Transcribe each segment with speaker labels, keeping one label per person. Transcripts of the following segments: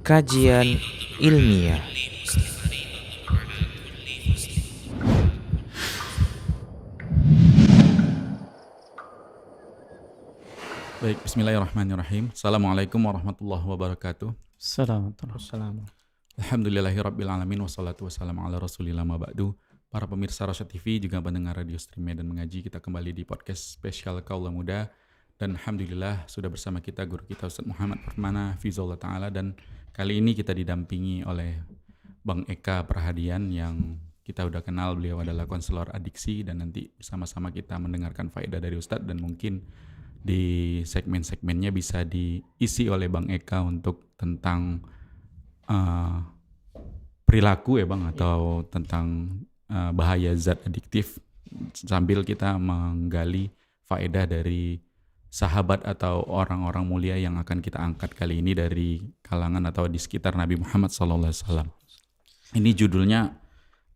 Speaker 1: Kajian ilmiah.
Speaker 2: Baik, bismillahirrahmanirrahim. Assalamualaikum warahmatullahi wabarakatuh.
Speaker 3: Assalamualaikum.
Speaker 2: Alhamdulillahirabbil alamin wassalatu wassalamu ala rasulillah ma ba'du. Para pemirsa Rasyad TV juga pendengar radio stream dan mengaji, kita kembali di podcast spesial Kaula Muda, dan alhamdulillah sudah bersama kita guru kita Ustaz Muhammad Permana Fizullah Ta'ala, dan kali ini kita didampingi oleh Bang Eka Perhadian yang kita udah kenal. Beliau adalah konselor adiksi, dan nanti sama-sama kita mendengarkan faedah dari Ustadz, dan mungkin di segmen-segmennya bisa diisi oleh Bang Eka untuk tentang perilaku ya Bang, atau tentang bahaya zat adiktif, sambil kita menggali faedah dari sahabat atau orang-orang mulia yang akan kita angkat kali ini dari kalangan atau di sekitar Nabi Muhammad SAW. Ini judulnya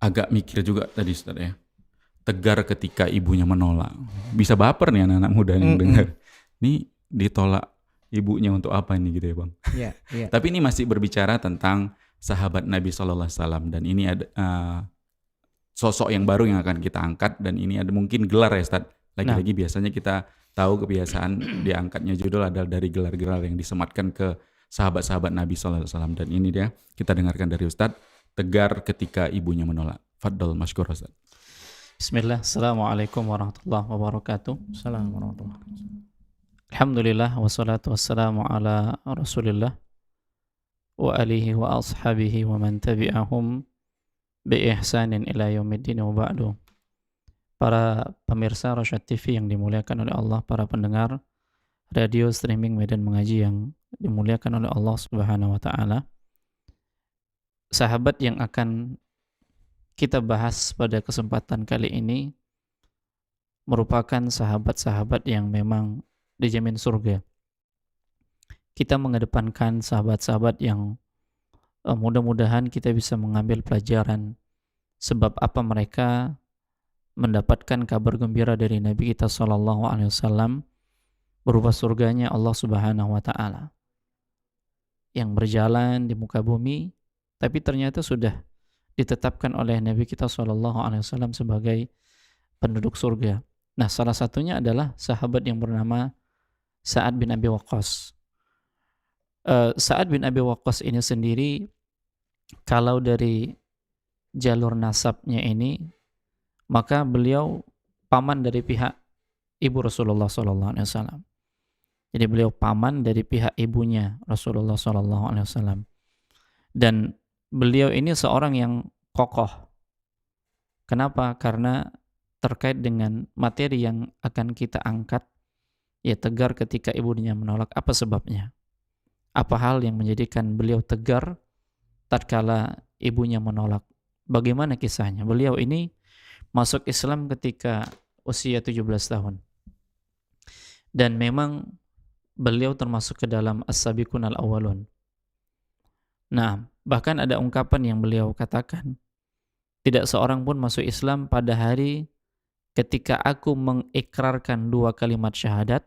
Speaker 2: agak mikir juga tadi Ustaz ya. Tegar ketika ibunya menolak. Bisa baper nih anak-anak muda yang dengar. Ini ditolak ibunya untuk apa ini gitu ya Bang.
Speaker 3: Iya.
Speaker 2: Tapi ini masih berbicara tentang sahabat Nabi SAW, dan ini ada sosok yang baru yang akan kita angkat, dan ini ada mungkin gelar ya Ustaz. Lagi-lagi biasanya kita tahu kebiasaan diangkatnya judul adalah dari gelar-gelar yang disematkan ke sahabat-sahabat Nabi SAW, dan ini dia kita dengarkan dari Ustaz. Tegar ketika ibunya menolak. Fadl masykur Ustaz.
Speaker 3: Bismillah. Assalamualaikum warahmatullahi wabarakatuh.
Speaker 1: Assalamualaikum warahmatullahi wabarakatuh.
Speaker 3: Alhamdulillah wassalatu wassalamu ala Rasulillah wa alihi wa ashabihi wa man tabi'ahum bi ihsanin ila yaumiddin wa ba'du. Para pemirsa Rasyad TV yang dimuliakan oleh Allah, para pendengar radio streaming Medan Mengaji yang dimuliakan oleh Allah Subhanahu wa taala. Sahabat yang akan kita bahas pada kesempatan kali ini merupakan sahabat-sahabat yang memang dijamin surga. Kita mengedepankan sahabat-sahabat yang mudah-mudahan kita bisa mengambil pelajaran sebab apa mereka mendapatkan kabar gembira dari Nabi kita SAW berupa surganya Allah Subhanahu wa taala yang berjalan di muka bumi, tapi ternyata sudah ditetapkan oleh Nabi kita SAW sebagai penduduk surga. Nah, salah satunya adalah sahabat yang bernama Sa'ad bin Abi Waqqas. Sa'ad bin Abi Waqqas ini sendiri, kalau dari jalur nasabnya ini, maka beliau paman dari pihak ibu Rasulullah SAW. Jadi beliau paman dari pihak ibunya Rasulullah SAW. Dan beliau ini seorang yang kokoh. Kenapa? Karena terkait dengan materi yang akan kita angkat, ya, tegar ketika ibunya menolak. Apa sebabnya? Apa hal yang menjadikan beliau tegar tatkala ibunya menolak? Bagaimana kisahnya? Beliau ini masuk Islam ketika usia 17 tahun. Dan memang beliau termasuk ke dalam as-sabiqun al-awwalun. Nah, bahkan ada ungkapan yang beliau katakan, tidak seorang pun masuk Islam pada hari ketika aku mengikrarkan 2 kalimat syahadat,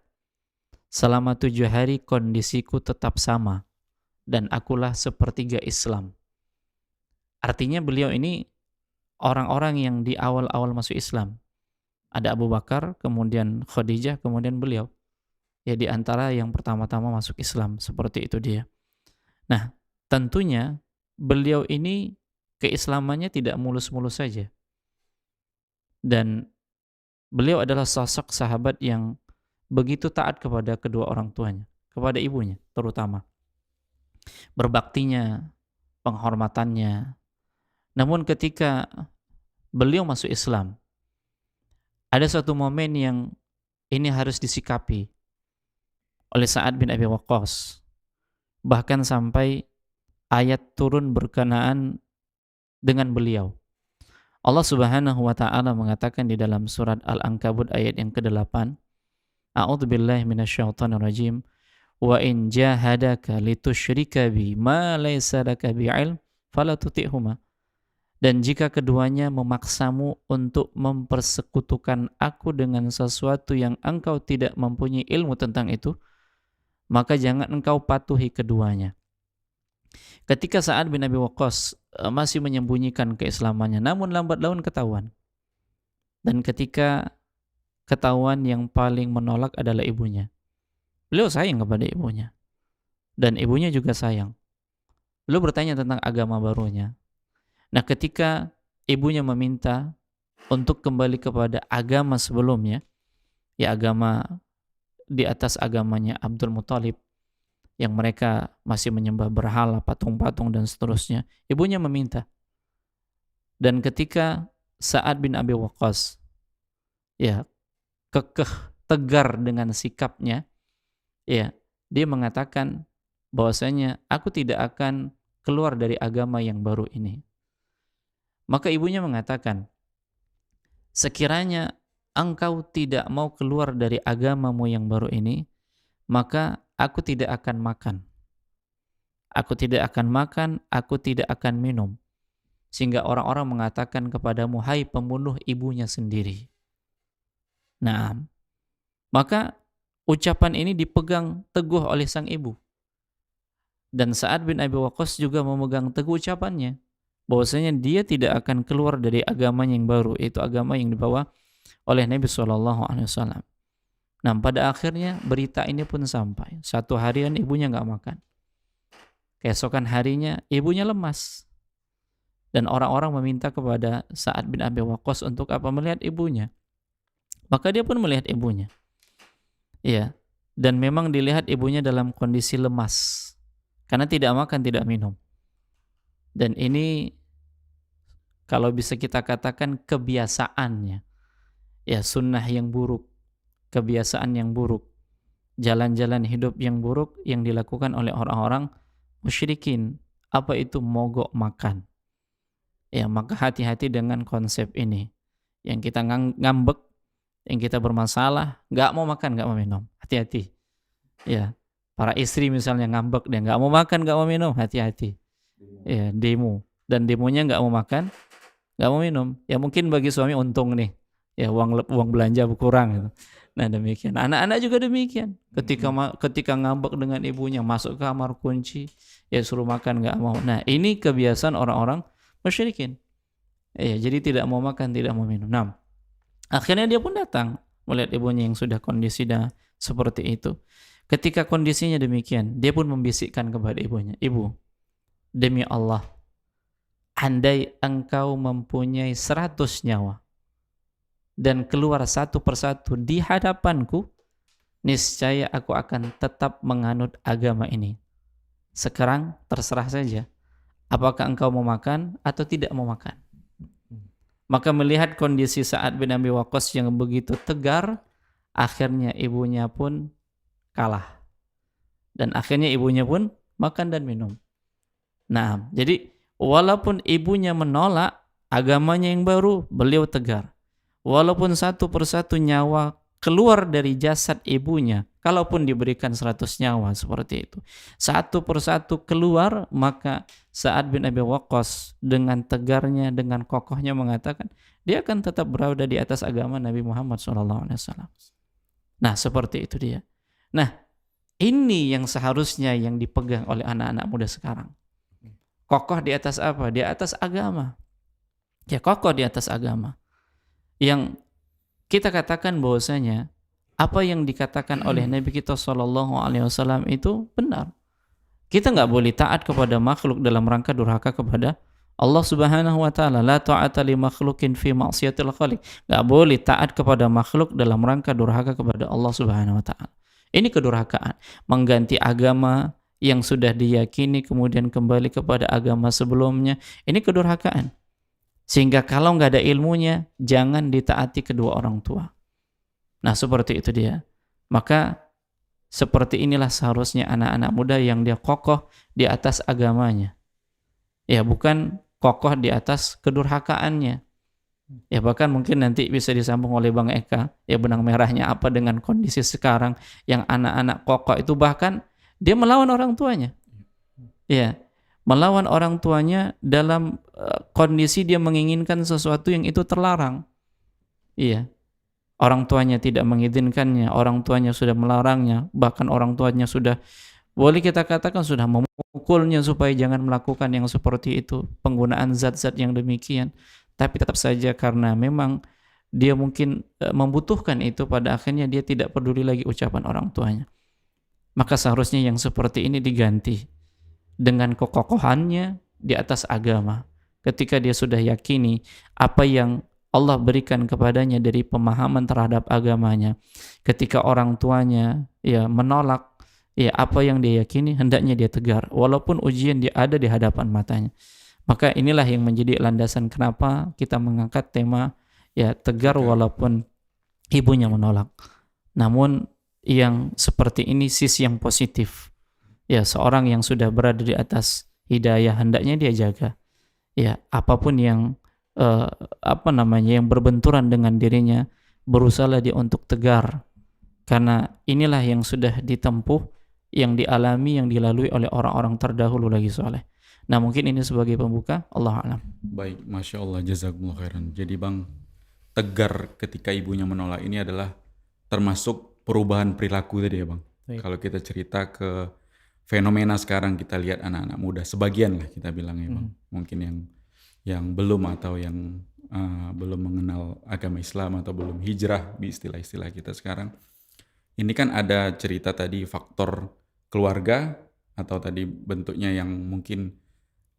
Speaker 3: selama 7 hari kondisiku tetap sama, dan akulah sepertiga Islam. Artinya beliau ini orang-orang yang di awal-awal masuk Islam. Ada Abu Bakar, kemudian Khadijah, kemudian beliau. Ya, di antara yang pertama-tama masuk Islam, seperti itu dia. Nah, tentunya beliau ini keislamannya tidak mulus-mulus saja. Dan beliau adalah sosok sahabat yang begitu taat kepada kedua orang tuanya, kepada ibunya terutama. Berbaktinya, penghormatannya. Namun ketika beliau masuk Islam, ada satu momen yang ini harus disikapi oleh Sa'ad bin Abi Waqqas. Bahkan sampai ayat turun berkenaan dengan beliau. Allah Subhanahu wa taala mengatakan di dalam surat Al-Ankabut ayat yang ke-8, A'udzubillahi minasyaitonir rajim, wa in jahadaka litusyrika bi ma laysa laka bi'ilm fala tuti'huma. Dan jika keduanya memaksamu untuk mempersekutukan aku dengan sesuatu yang engkau tidak mempunyai ilmu tentang itu, maka jangan engkau patuhi keduanya. Ketika Sa'ad bin Abi Waqqas masih menyembunyikan keislamannya, namun lambat laun ketahuan. Dan ketika ketahuan, yang paling menolak adalah ibunya. Beliau sayang kepada ibunya. Dan ibunya juga sayang. Beliau bertanya tentang agama barunya. Nah, ketika ibunya meminta untuk kembali kepada agama sebelumnya, ya agama di atas agamanya Abdul Muthalib, yang mereka masih menyembah berhala, patung-patung dan seterusnya, ibunya meminta. Dan ketika Sa'ad bin Abi Waqqas ya kekeh tegar dengan sikapnya, ya dia mengatakan bahwasanya aku tidak akan keluar dari agama yang baru ini. Maka ibunya mengatakan, sekiranya engkau tidak mau keluar dari agamamu yang baru ini, maka aku tidak akan makan. Aku tidak akan makan, aku tidak akan minum. Sehingga orang-orang mengatakan kepadamu, hai pembunuh ibunya sendiri. Nah, maka ucapan ini dipegang teguh oleh sang ibu. Dan Sa'ad bin Abi Waqqas juga memegang teguh ucapannya, bahwasanya dia tidak akan keluar dari agamanya yang baru, yaitu agama yang dibawa oleh Nabi SAW. Nah, pada akhirnya berita ini pun sampai. Satu harian ibunya nggak makan. Keesokan harinya ibunya lemas. Dan orang-orang meminta kepada Sa'ad bin Abi Waqqas untuk apa? Melihat ibunya. Maka dia pun melihat ibunya. Iya. Dan memang dilihat ibunya dalam kondisi lemas. Karena tidak makan, tidak minum. Dan ini kalau bisa kita katakan kebiasaannya. Ya, sunnah yang buruk. Kebiasaan yang buruk. Jalan-jalan hidup yang buruk yang dilakukan oleh orang-orang musyrikin. Apa itu mogok makan? Ya, maka hati-hati dengan konsep ini. Yang kita ngambek, yang kita bermasalah, nggak mau makan, nggak mau minum. Hati-hati. Ya, para istri misalnya ngambek, dia nggak mau makan, nggak mau minum, hati-hati. Ya, demo. Dan demonya nggak mau makan, nggak mau minum. Ya mungkin bagi suami untung nih. Ya, uang belanja berkurang gitu. Nah, demikian. Anak-anak juga demikian. Ketika ngambek dengan ibunya, masuk ke kamar kunci, ya suruh makan nggak mau. Nah, ini kebiasaan orang-orang musyrikin. Ya, jadi tidak mau makan, tidak mau minum. Nah, akhirnya dia pun datang melihat ibunya yang sudah kondisinya seperti itu. Ketika kondisinya demikian, dia pun membisikkan kepada ibunya, ibu, demi Allah, andai engkau mempunyai 100 nyawa dan keluar satu persatu di hadapanku, niscaya aku akan tetap menganut agama ini. Sekarang terserah saja, apakah engkau mau makan atau tidak mau makan. Maka melihat kondisi Sa'ad bin Abi Waqqas yang begitu tegar, akhirnya ibunya pun kalah. Dan akhirnya ibunya pun makan dan minum. Nah, jadi walaupun ibunya menolak agamanya yang baru, beliau tegar. Walaupun satu persatu nyawa keluar dari jasad ibunya, kalaupun diberikan 100 nyawa seperti itu, satu persatu keluar, maka Sa'ad bin Abi Waqqas dengan tegarnya, dengan kokohnya mengatakan, dia akan tetap berada di atas agama Nabi Muhammad SAW. Nah, seperti itu dia. Nah, ini yang seharusnya yang dipegang oleh anak-anak muda sekarang. Kokoh di atas apa? Di atas agama. Ya, kokoh di atas agama. Yang kita katakan bahwasanya apa yang dikatakan oleh Nabi kita SAW itu benar. Kita nggak boleh taat kepada makhluk dalam rangka durhaka kepada Allah Subhanahu wa taala. La ta'ata li makhluqin fi ma'siyatil khaliq. Nggak boleh taat kepada makhluk dalam rangka durhaka kepada Allah Subhanahu wa taala. Ini kedurhakaan, mengganti agama yang sudah diyakini kemudian kembali kepada agama sebelumnya. Ini kedurhakaan. Sehingga kalau nggak ada ilmunya, jangan ditaati kedua orang tua. Nah, seperti itu dia. Maka seperti inilah seharusnya anak-anak muda yang dia kokoh di atas agamanya. Ya, bukan kokoh di atas kedurhakaannya. Ya, bahkan mungkin nanti bisa disambung oleh Bang Eka, ya benang merahnya apa dengan kondisi sekarang yang anak-anak kokoh itu bahkan dia melawan orang tuanya. Ya, melawan orang tuanya dalam kondisi dia menginginkan sesuatu yang itu terlarang. Iya. orang tuanya tidak mengizinkannya, orang tuanya sudah melarangnya, bahkan orang tuanya sudah, boleh kita katakan sudah memukulnya supaya jangan melakukan yang seperti itu, penggunaan zat-zat yang demikian, tapi tetap saja karena memang dia mungkin membutuhkan itu, pada akhirnya dia tidak peduli lagi ucapan orang tuanya. Maka seharusnya yang seperti ini diganti dengan kekokohannya di atas agama. Ketika dia sudah yakini apa yang Allah berikan kepadanya dari pemahaman terhadap agamanya, ketika orang tuanya ya menolak ya apa yang dia yakini, hendaknya dia tegar walaupun ujian dia ada di hadapan matanya. Maka inilah yang menjadi landasan kenapa kita mengangkat tema ya tegar walaupun ibunya menolak. Namun yang seperti ini sisi yang positif. Ya, seorang yang sudah berada di atas hidayah hendaknya dia jaga. Ya, apapun yang yang berbenturan dengan dirinya, berusahalah dia untuk tegar. Karena inilah yang sudah ditempuh, yang dialami, yang dilalui oleh orang-orang terdahulu lagi soleh. Nah, mungkin ini sebagai pembuka. Allah alam.
Speaker 2: Baik, Masya Allah, jazakumullah khairan. Jadi Bang, tegar ketika ibunya menolak ini adalah termasuk perubahan perilaku tadi ya Bang.
Speaker 4: Baik.
Speaker 2: Kalau kita cerita ke fenomena sekarang, kita lihat anak-anak muda, sebagian lah kita bilang ya Bang, mungkin yang belum atau yang belum mengenal agama Islam atau belum hijrah di istilah-istilah kita sekarang. Ini kan ada cerita tadi faktor keluarga atau tadi bentuknya yang mungkin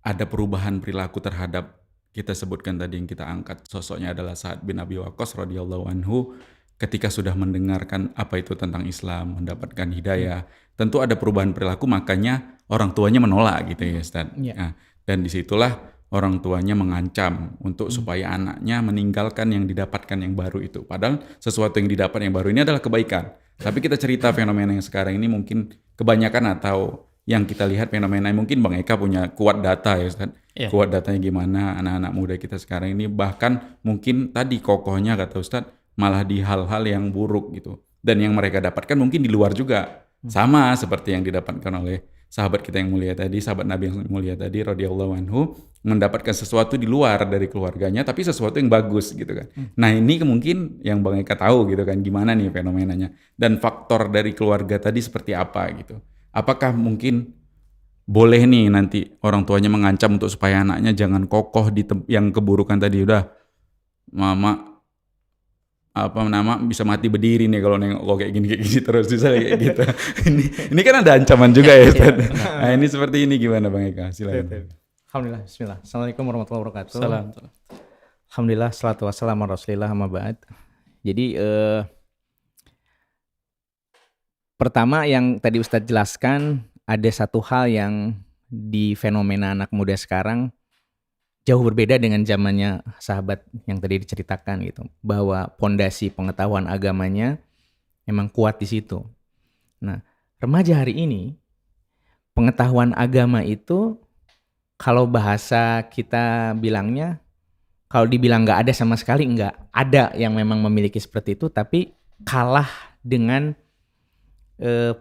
Speaker 2: ada perubahan perilaku terhadap, kita sebutkan tadi yang kita angkat sosoknya adalah Sa'ad bin Abi Waqqas radhiyallahu anhu. Ketika sudah mendengarkan apa itu tentang Islam, mendapatkan hidayah, tentu ada perubahan perilaku, makanya orang tuanya menolak gitu ya Ustaz.
Speaker 4: Ya.
Speaker 2: Nah, dan disitulah orang tuanya mengancam untuk supaya anaknya meninggalkan yang didapatkan yang baru itu. Padahal sesuatu yang didapat yang baru ini adalah kebaikan. Tapi kita cerita fenomena yang sekarang ini mungkin kebanyakan atau yang kita lihat fenomena, mungkin Bang Eka punya kuat data ya Ustaz.
Speaker 3: Ya.
Speaker 2: Kuat datanya gimana anak-anak muda kita sekarang ini, bahkan mungkin tadi kokohnya kata Ustaz, malah di hal-hal yang buruk gitu. Dan yang mereka dapatkan mungkin di luar juga. Sama seperti yang didapatkan oleh sahabat kita yang mulia tadi, sahabat Nabi yang mulia tadi radhiyallahu anhu, mendapatkan sesuatu di luar dari keluarganya, tapi sesuatu yang bagus gitu kan. Nah ini mungkin yang Bang Eka tahu gitu kan, gimana nih fenomenanya. Dan faktor dari keluarga tadi seperti apa gitu. Apakah mungkin boleh nih nanti orang tuanya mengancam untuk supaya anaknya jangan kokoh di yang keburukan tadi, udah mama bisa mati berdiri nih kalau nengok kayak gini terus bisa kayak gitu. ini kan ada ancaman juga ya Ustaz. Nah ini seperti ini gimana Bang Eka? Silakan.
Speaker 4: Alhamdulillah, bismillah. Assalamualaikum warahmatullahi wabarakatuh.
Speaker 3: Salam.
Speaker 4: Alhamdulillah, salatu wassalamu ala rasulillah amma ba'd. Jadi pertama yang tadi Ustadz jelaskan, ada satu hal yang di fenomena anak muda sekarang jauh berbeda dengan zamannya sahabat yang tadi diceritakan gitu, bahwa pondasi pengetahuan agamanya memang kuat di situ. Nah, remaja hari ini pengetahuan agama itu kalau bahasa kita bilangnya, kalau dibilang nggak ada sama sekali, nggak ada yang memang memiliki seperti itu, tapi kalah dengan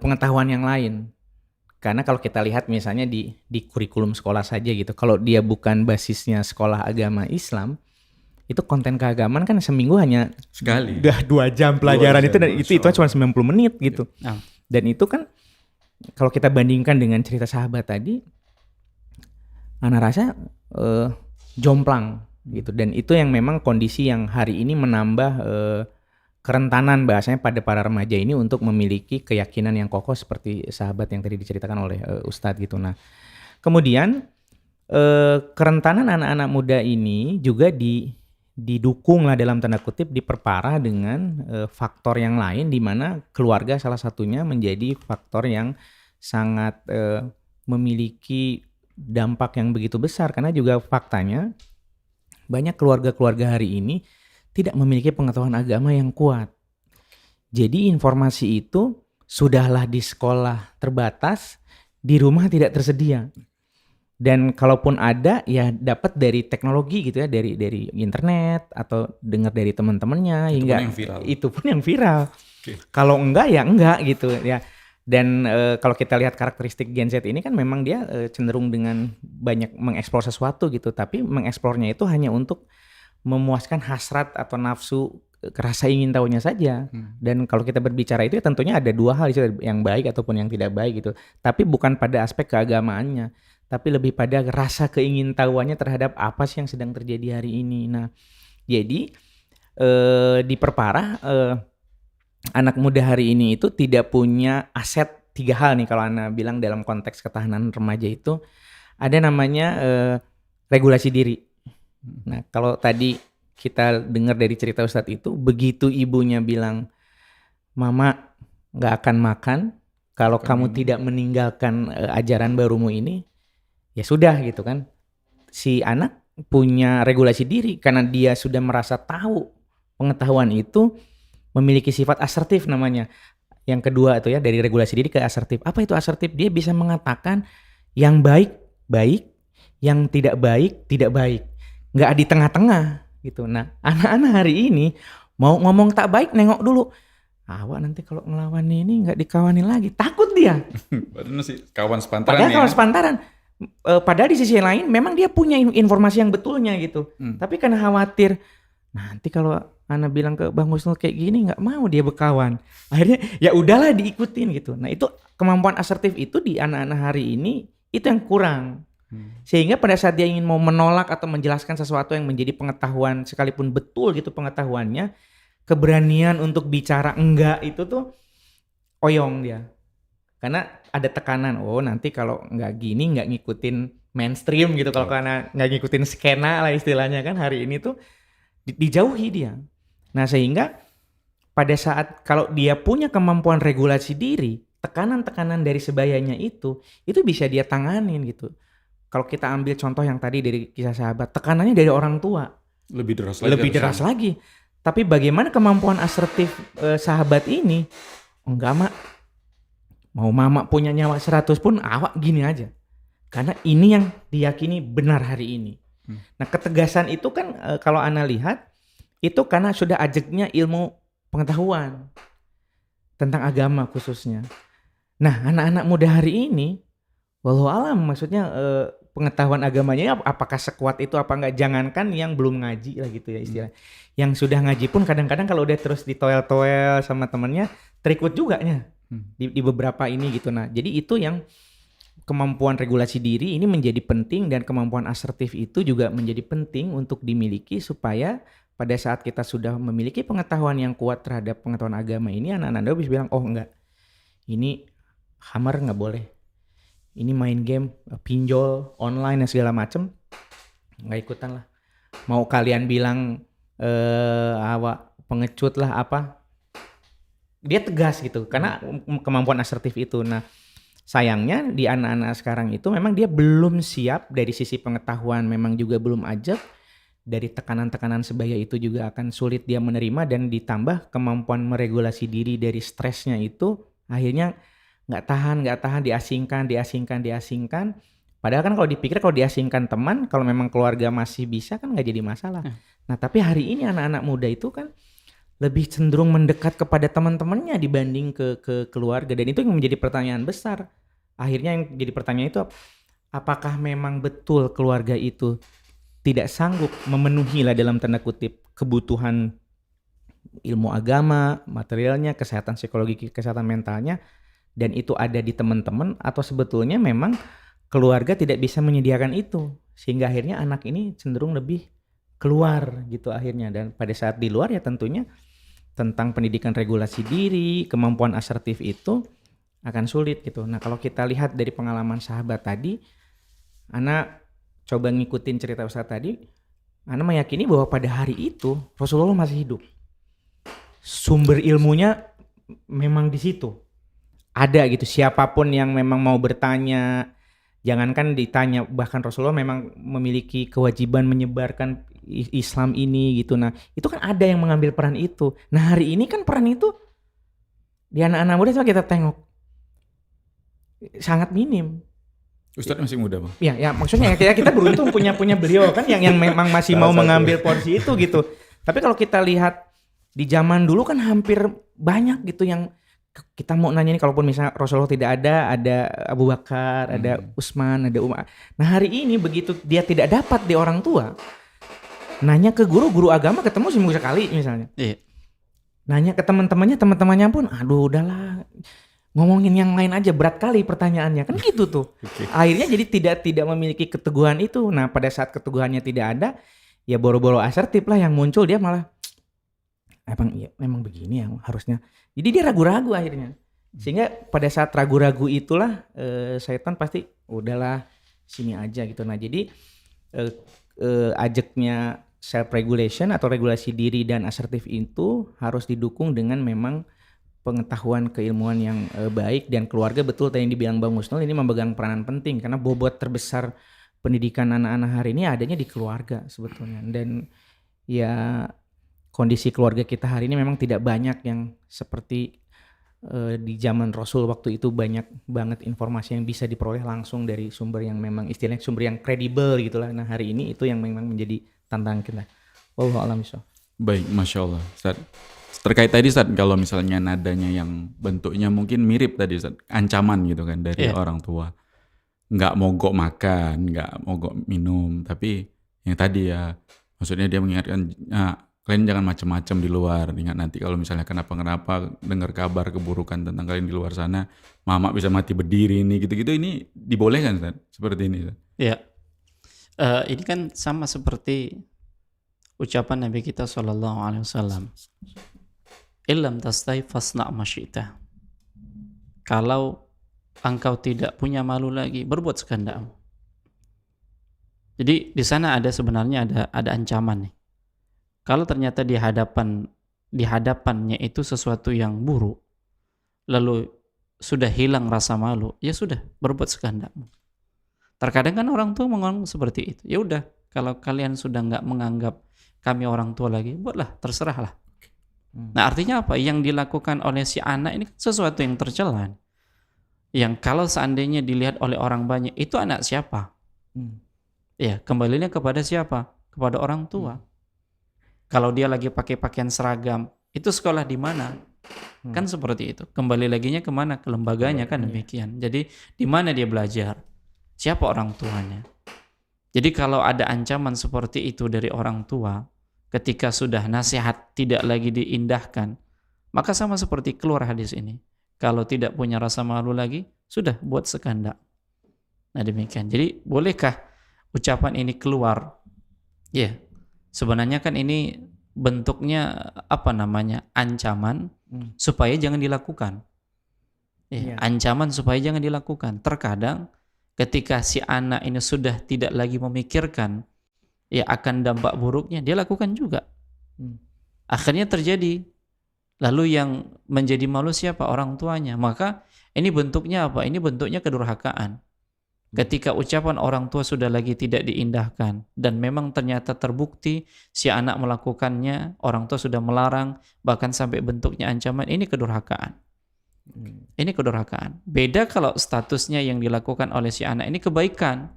Speaker 4: pengetahuan yang lain. Karena kalau kita lihat misalnya di kurikulum sekolah saja gitu, kalau dia bukan basisnya sekolah agama Islam, itu konten keagamaan kan seminggu hanya
Speaker 2: sekali.
Speaker 4: Udah 2 jam pelajaran itu, dan itu cuma 90 menit gitu.
Speaker 3: Ya.
Speaker 4: Dan itu kan kalau kita bandingkan dengan cerita sahabat tadi, Ana rasa jomplang gitu. Dan itu yang memang kondisi yang hari ini menambah kerentanan bahasanya pada para remaja ini untuk memiliki keyakinan yang kokoh seperti sahabat yang tadi diceritakan oleh Ustadz gitu. Nah, kemudian kerentanan anak-anak muda ini juga didukung lah dalam tanda kutip, diperparah dengan faktor yang lain, di mana keluarga salah satunya menjadi faktor yang sangat memiliki dampak yang begitu besar, karena juga faktanya banyak keluarga-keluarga hari ini tidak memiliki pengetahuan agama yang kuat. Jadi informasi itu sudahlah di sekolah terbatas, di rumah tidak tersedia. Dan kalaupun ada, ya dapat dari teknologi gitu ya, dari internet atau dengar dari teman-temannya, hingga itu pun yang viral. Okay. Kalau enggak ya enggak gitu ya. Dan kalau kita lihat karakteristik Gen Z ini kan memang dia cenderung dengan banyak mengeksplor sesuatu gitu, tapi mengeksplornya itu hanya untuk memuaskan hasrat atau nafsu rasa ingin tahunya saja. Dan kalau kita berbicara itu ya tentunya ada dua hal, yang baik ataupun yang tidak baik gitu. Tapi bukan pada aspek keagamaannya, tapi lebih pada rasa keingintahuannya terhadap apa sih yang sedang terjadi hari ini. Nah, jadi diperparah anak muda hari ini itu tidak punya aset 3 hal nih kalau Ana bilang dalam konteks ketahanan remaja itu. Ada namanya regulasi diri. Nah, kalau tadi kita dengar dari cerita Ustadz itu, begitu ibunya bilang, Mama gak akan makan kalau kamu tidak meninggalkan ajaran barumu ini, ya sudah gitu kan. Si anak punya regulasi diri karena dia sudah merasa tahu pengetahuan itu memiliki sifat asertif namanya. Yang kedua itu ya, dari regulasi diri ke asertif. Apa itu asertif? Dia bisa mengatakan yang baik, baik, yang tidak baik, tidak baik. Nggak di tengah-tengah gitu. Nah, anak-anak hari ini mau ngomong tak baik, nengok dulu. Awak nanti kalau ngelawan ini nggak dikawanin lagi. Takut dia.
Speaker 2: Padahal sih kawan sepantaran.
Speaker 4: Padahal kawan sepantaran. Padahal di sisi lain memang dia punya informasi yang betulnya gitu. Tapi karena khawatir, nanti kalau Ana bilang ke Bang Husnul kayak gini, nggak mau dia berkawan. Akhirnya ya udahlah diikutin gitu. Nah itu kemampuan asertif itu di anak-anak hari ini itu yang kurang. Sehingga pada saat dia ingin mau menolak atau menjelaskan sesuatu yang menjadi pengetahuan, sekalipun betul gitu pengetahuannya, keberanian untuk bicara enggak itu tuh oyong dia. Karena ada tekanan, oh nanti kalau enggak gini enggak ngikutin mainstream gitu. Kalau karena enggak ngikutin skena lah istilahnya kan hari ini tuh dijauhi dia. Nah sehingga pada saat kalau dia punya kemampuan regulasi diri, tekanan-tekanan dari sebayanya itu bisa dia tanganin gitu. Kalau kita ambil contoh yang tadi dari kisah sahabat, tekanannya dari orang tua.
Speaker 2: Lebih deras lagi.
Speaker 4: Lebih deras lagi. Tapi bagaimana kemampuan asertif sahabat ini? Enggak mak, mau mama punya nyawa 100 pun awak gini aja. Karena ini yang diyakini benar hari ini. Nah ketegasan itu kan kalau Ana lihat, itu karena sudah ajaknya ilmu pengetahuan tentang agama khususnya. Nah anak-anak muda hari ini, walau alam maksudnya pengetahuan agamanya apakah sekuat itu apa enggak, jangankan yang belum ngaji lah gitu ya istilah. Yang sudah ngaji pun kadang-kadang kalau udah terus ditoel-toel sama temennya terikut juga nya di beberapa ini gitu. Nah jadi itu yang kemampuan regulasi diri ini menjadi penting dan kemampuan asertif itu juga menjadi penting untuk dimiliki supaya pada saat kita sudah memiliki pengetahuan yang kuat terhadap pengetahuan agama ini, anak-anak bisa bilang oh enggak, ini hammer nggak boleh. Ini main game, pinjol, online dan segala macem, nggak ikutan lah. Mau kalian bilang awak pengecut lah apa, dia tegas gitu karena kemampuan asertif itu. Nah sayangnya di anak-anak sekarang itu memang dia belum siap dari sisi pengetahuan, memang juga belum ajak. Dari tekanan-tekanan sebaya itu juga akan sulit dia menerima, dan ditambah kemampuan meregulasi diri dari stresnya itu akhirnya nggak tahan, diasingkan. Padahal kan kalau dipikir kalau diasingkan teman, kalau memang keluarga masih bisa kan nggak jadi masalah. Nah tapi hari ini anak-anak muda itu kan lebih cenderung mendekat kepada teman-temannya dibanding ke keluarga, dan itu yang menjadi pertanyaan besar. Akhirnya yang jadi pertanyaan itu apakah memang betul keluarga itu tidak sanggup memenuhi lah dalam tanda kutip kebutuhan ilmu agama, materialnya, kesehatan psikologi, kesehatan mentalnya, dan itu ada di teman-teman, atau sebetulnya memang keluarga tidak bisa menyediakan itu sehingga akhirnya anak ini cenderung lebih keluar gitu akhirnya. Dan pada saat di luar ya tentunya tentang pendidikan regulasi diri, kemampuan asertif itu akan sulit gitu. Nah kalau kita lihat dari pengalaman sahabat tadi, Ana coba ngikutin cerita Ustaz tadi, Ana meyakini bahwa pada hari itu Rasulullah masih hidup. Sumber ilmunya memang di situ. Ada gitu, siapapun yang memang mau bertanya, jangankan ditanya, bahkan Rasulullah memang memiliki kewajiban menyebarkan Islam ini gitu. Nah itu kan ada yang mengambil peran itu. Nah hari ini kan peran itu di anak-anak muda coba kita tengok sangat minim.
Speaker 2: Ustadz masih muda bang.
Speaker 4: Ya maksudnya kita beruntung punya beliau kan yang memang masih mau mengambil porsi itu gitu. Tapi kalau kita lihat di zaman dulu kan hampir banyak gitu yang kita mau nanya nih, kalaupun misalnya Rasulullah tidak ada Abu Bakar, ada Utsman, ada Umar. Nah hari ini begitu dia tidak dapat di orang tua, nanya ke guru agama ketemu seminggu sekali misalnya.
Speaker 3: Iya.
Speaker 4: nanya ke teman-temannya pun aduh udahlah ngomongin yang lain aja, berat kali pertanyaannya kan gitu tuh.
Speaker 2: Oke.
Speaker 4: Akhirnya jadi tidak memiliki keteguhan itu. Nah pada saat keteguhannya tidak ada, ya boro-boro asertif lah yang muncul, dia malah memang begini ya harusnya. Jadi dia ragu-ragu akhirnya. Sehingga pada saat ragu-ragu itulah setan pasti udahlah sini aja gitu. Nah jadi ajaknya self regulation atau regulasi diri dan asertif itu harus didukung dengan memang pengetahuan keilmuan yang baik, dan keluarga betul tadi yang dibilang Bang Husnul ini memegang peranan penting karena bobot terbesar pendidikan anak-anak hari ini adanya di keluarga sebetulnya. Dan ya kondisi keluarga kita hari ini memang tidak banyak yang seperti di zaman Rasul waktu itu, banyak banget informasi yang bisa diperoleh langsung dari sumber yang memang istilahnya sumber yang kredibel gitulah. Nah hari ini itu yang memang menjadi tantangan kita. Wallahu a'lam bishawab.
Speaker 2: Baik, Masya Allah. Ustaz, terkait tadi Ustaz, kalau misalnya nadanya yang bentuknya mungkin mirip tadi Ustaz, ancaman gitu kan dari orang tua. Nggak mogok makan, nggak mogok minum, tapi yang tadi ya, maksudnya dia mengingatkan, kalian jangan macam-macam di luar. Ingat nanti kalau misalnya kenapa-kenapa dengar kabar keburukan tentang kalian di luar sana, mama bisa mati berdiri nih, gitu-gitu, ini dibolehkan Ustaz? Seperti ini Ustaz?
Speaker 3: Ya, ini kan sama seperti ucapan Nabi kita SAW. Illam tastai fasna' masyita. Kalau engkau tidak punya malu lagi, berbuat sekehendakmu. Jadi di sana sebenarnya ada ancaman nih. Kalau ternyata di hadapannya itu sesuatu yang buruk, lalu sudah hilang rasa malu, ya sudah, berbuat sekehendakmu. Terkadang kan orang tua ngomong seperti itu. Ya udah, kalau kalian sudah nggak menganggap kami orang tua lagi, buatlah, terserahlah. Nah artinya apa? Yang dilakukan oleh si anak ini sesuatu yang tercela. Yang kalau seandainya dilihat oleh orang banyak, itu anak siapa? Ya, kembalinya kepada siapa? Kepada orang tua. Kalau dia lagi pakai pakaian seragam, itu sekolah di mana? Kan seperti itu. Kembali laginya kemana? Ke lembaganya kan demikian. Jadi di mana dia belajar? Siapa orang tuanya? Jadi kalau ada ancaman seperti itu dari orang tua, ketika sudah nasihat tidak lagi diindahkan, maka sama seperti keluar hadis ini. Kalau tidak punya rasa malu lagi, sudah buat sekehendak. Nah demikian. Jadi bolehkah ucapan ini keluar? Ya, sebenarnya kan ini bentuknya ancaman supaya jangan dilakukan. Ya, ancaman supaya jangan dilakukan. Terkadang ketika si anak ini sudah tidak lagi memikirkan ya akan dampak buruknya, dia lakukan juga. Akhirnya terjadi. Lalu yang menjadi malu siapa? Orang tuanya. Maka ini bentuknya apa? Ini bentuknya kedurhakaan. Ketika ucapan orang tua sudah lagi tidak diindahkan dan memang ternyata terbukti si anak melakukannya, orang tua sudah melarang, bahkan sampai bentuknya ancaman, ini kedurhakaan. Ini kedurhakaan. Beda kalau statusnya yang dilakukan oleh si anak ini kebaikan.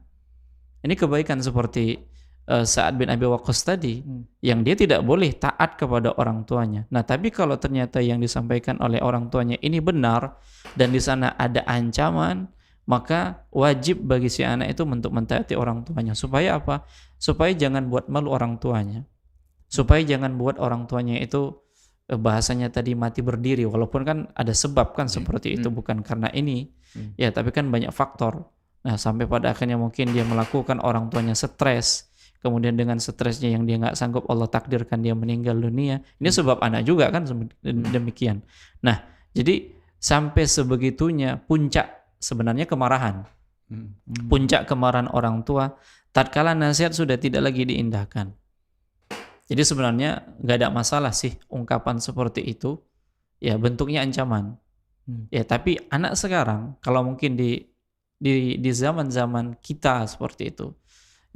Speaker 3: Ini kebaikan seperti Sa'ad bin Abi Waqqas tadi, yang dia tidak boleh taat kepada orang tuanya. Nah, tapi kalau ternyata yang disampaikan oleh orang tuanya ini benar dan di sana ada ancaman, maka wajib bagi si anak itu untuk mentaati orang tuanya. Supaya apa? Supaya jangan buat malu orang tuanya. Supaya jangan buat orang tuanya itu bahasanya tadi mati berdiri, walaupun kan ada sebab kan seperti itu, bukan karena ini. Ya, tapi kan banyak faktor. Nah, sampai pada akhirnya mungkin dia melakukan orang tuanya stres. Kemudian dengan stresnya yang dia nggak sanggup, Allah takdirkan dia meninggal dunia. Ini sebab anak juga kan demikian. Nah, jadi sampai sebegitunya puncak sebenarnya kemarahan. Puncak kemarahan orang tua tatkala nasihat sudah tidak lagi diindahkan. Jadi sebenarnya nggak ada masalah sih ungkapan seperti itu. Ya bentuknya ancaman. Ya tapi anak sekarang kalau mungkin di zaman-zaman kita seperti itu,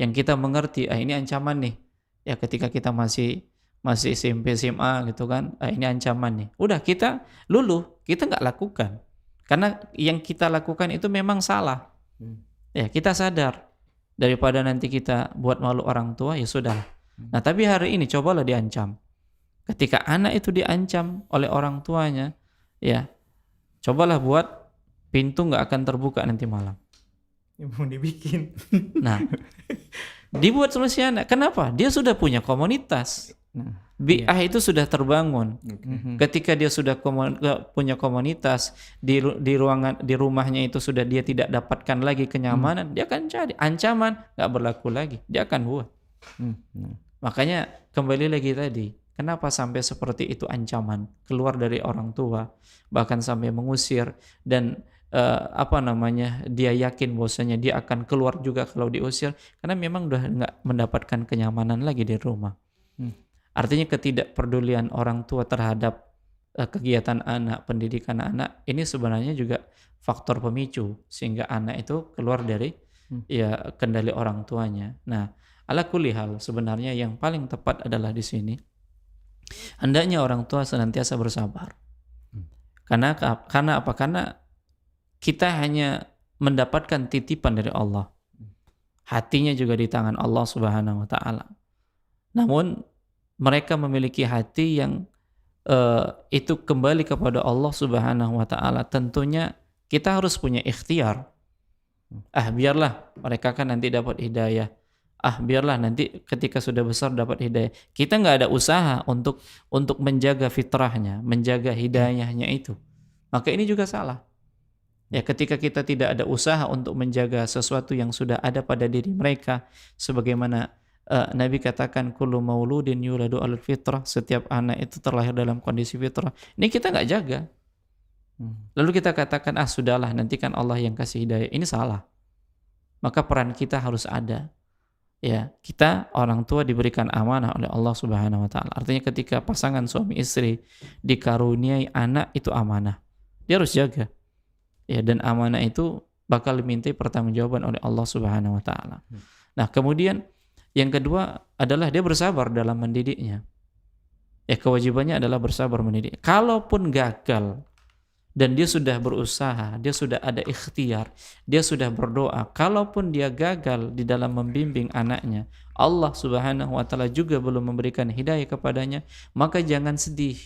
Speaker 3: yang kita mengerti, ini ancaman nih. Ya ketika kita masih SMP, SMA gitu kan, ini ancaman nih. Udah kita luluh, kita nggak lakukan. Karena yang kita lakukan itu memang salah. Ya kita sadar. Daripada nanti kita buat malu orang tua, ya sudah. Nah tapi hari ini cobalah diancam. Ketika anak itu diancam oleh orang tuanya, ya cobalah buat pintu nggak akan terbuka nanti malam.
Speaker 4: Mau dibikin.
Speaker 3: Nah, dibuat solusi anak. Kenapa? Dia sudah punya komunitas. Bi'ah itu sudah terbangun.
Speaker 4: Mhm.
Speaker 3: Ketika dia sudah punya komunitas di ruangan di rumahnya itu sudah dia tidak dapatkan lagi kenyamanan, dia akan cari ancaman nggak berlaku lagi, dia akan buat.
Speaker 4: Mhm.
Speaker 3: Makanya kembali lagi tadi, kenapa sampai seperti itu ancaman keluar dari orang tua, bahkan sampai mengusir dan dia yakin bahwasanya dia akan keluar juga kalau diusir karena memang udah nggak mendapatkan kenyamanan lagi di rumah. Artinya ketidakpedulian orang tua terhadap kegiatan anak, pendidikan anak ini sebenarnya juga faktor pemicu sehingga anak itu keluar dari ya kendali orang tuanya. Nah, ala kulli hal sebenarnya yang paling tepat adalah di sini hendaknya orang tua senantiasa bersabar. Karena apa? Karena kita hanya mendapatkan titipan dari Allah. Hatinya juga di tangan Allah Subhanahu wa taala. Namun mereka memiliki hati yang itu kembali kepada Allah Subhanahu wa taala. Tentunya kita harus punya ikhtiar. Biarlah mereka kan nanti dapat hidayah. Biarlah nanti ketika sudah besar dapat hidayah. Kita nggak ada usaha untuk menjaga fitrahnya, menjaga hidayahnya itu. Maka ini juga salah. Ya, ketika kita tidak ada usaha untuk menjaga sesuatu yang sudah ada pada diri mereka, sebagaimana Nabi katakan kullu mauludin yuladu alal fitrah, setiap anak itu terlahir dalam kondisi fitrah. Ini kita nggak jaga. Lalu kita katakan sudahlah nanti kan Allah yang kasih hidayah. Ini salah. Maka peran kita harus ada. Ya, kita orang tua diberikan amanah oleh Allah Subhanahu wa taala. Artinya ketika pasangan suami istri dikaruniai anak itu amanah. Dia harus jaga. Ya, dan amanah itu bakal dimintai pertanggungjawaban oleh Allah Subhanahu wa taala. Nah, kemudian yang kedua adalah dia bersabar dalam mendidiknya. Ya, kewajibannya adalah bersabar mendidik. Kalaupun gagal dan dia sudah berusaha, dia sudah ada ikhtiar, dia sudah berdoa, kalaupun dia gagal di dalam membimbing anaknya, Allah Subhanahu wa taala juga belum memberikan hidayah kepadanya, maka jangan sedih.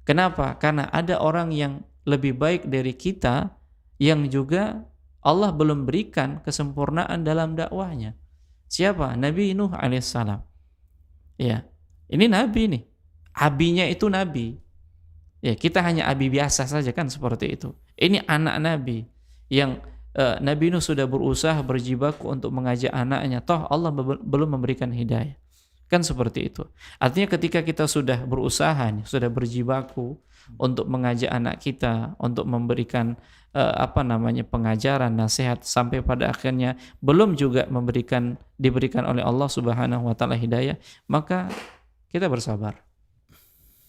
Speaker 3: Kenapa? Karena ada orang yang lebih baik dari kita yang juga Allah belum berikan kesempurnaan dalam dakwahnya. Siapa? Nabi Nuh alaihissalam. Ya, ini nabi nih. Abinya itu nabi. Ya, kita hanya abi biasa saja kan seperti itu. Ini anak nabi yang Nabi Nuh sudah berusaha berjibaku untuk mengajak anaknya. Toh Allah belum memberikan hidayah. Kan seperti itu. Artinya ketika kita sudah berusaha, sudah berjibaku untuk mengajak anak kita, untuk memberikan pengajaran, nasihat sampai pada akhirnya belum juga diberikan oleh Allah Subhanahu wa taala hidayah, maka kita bersabar.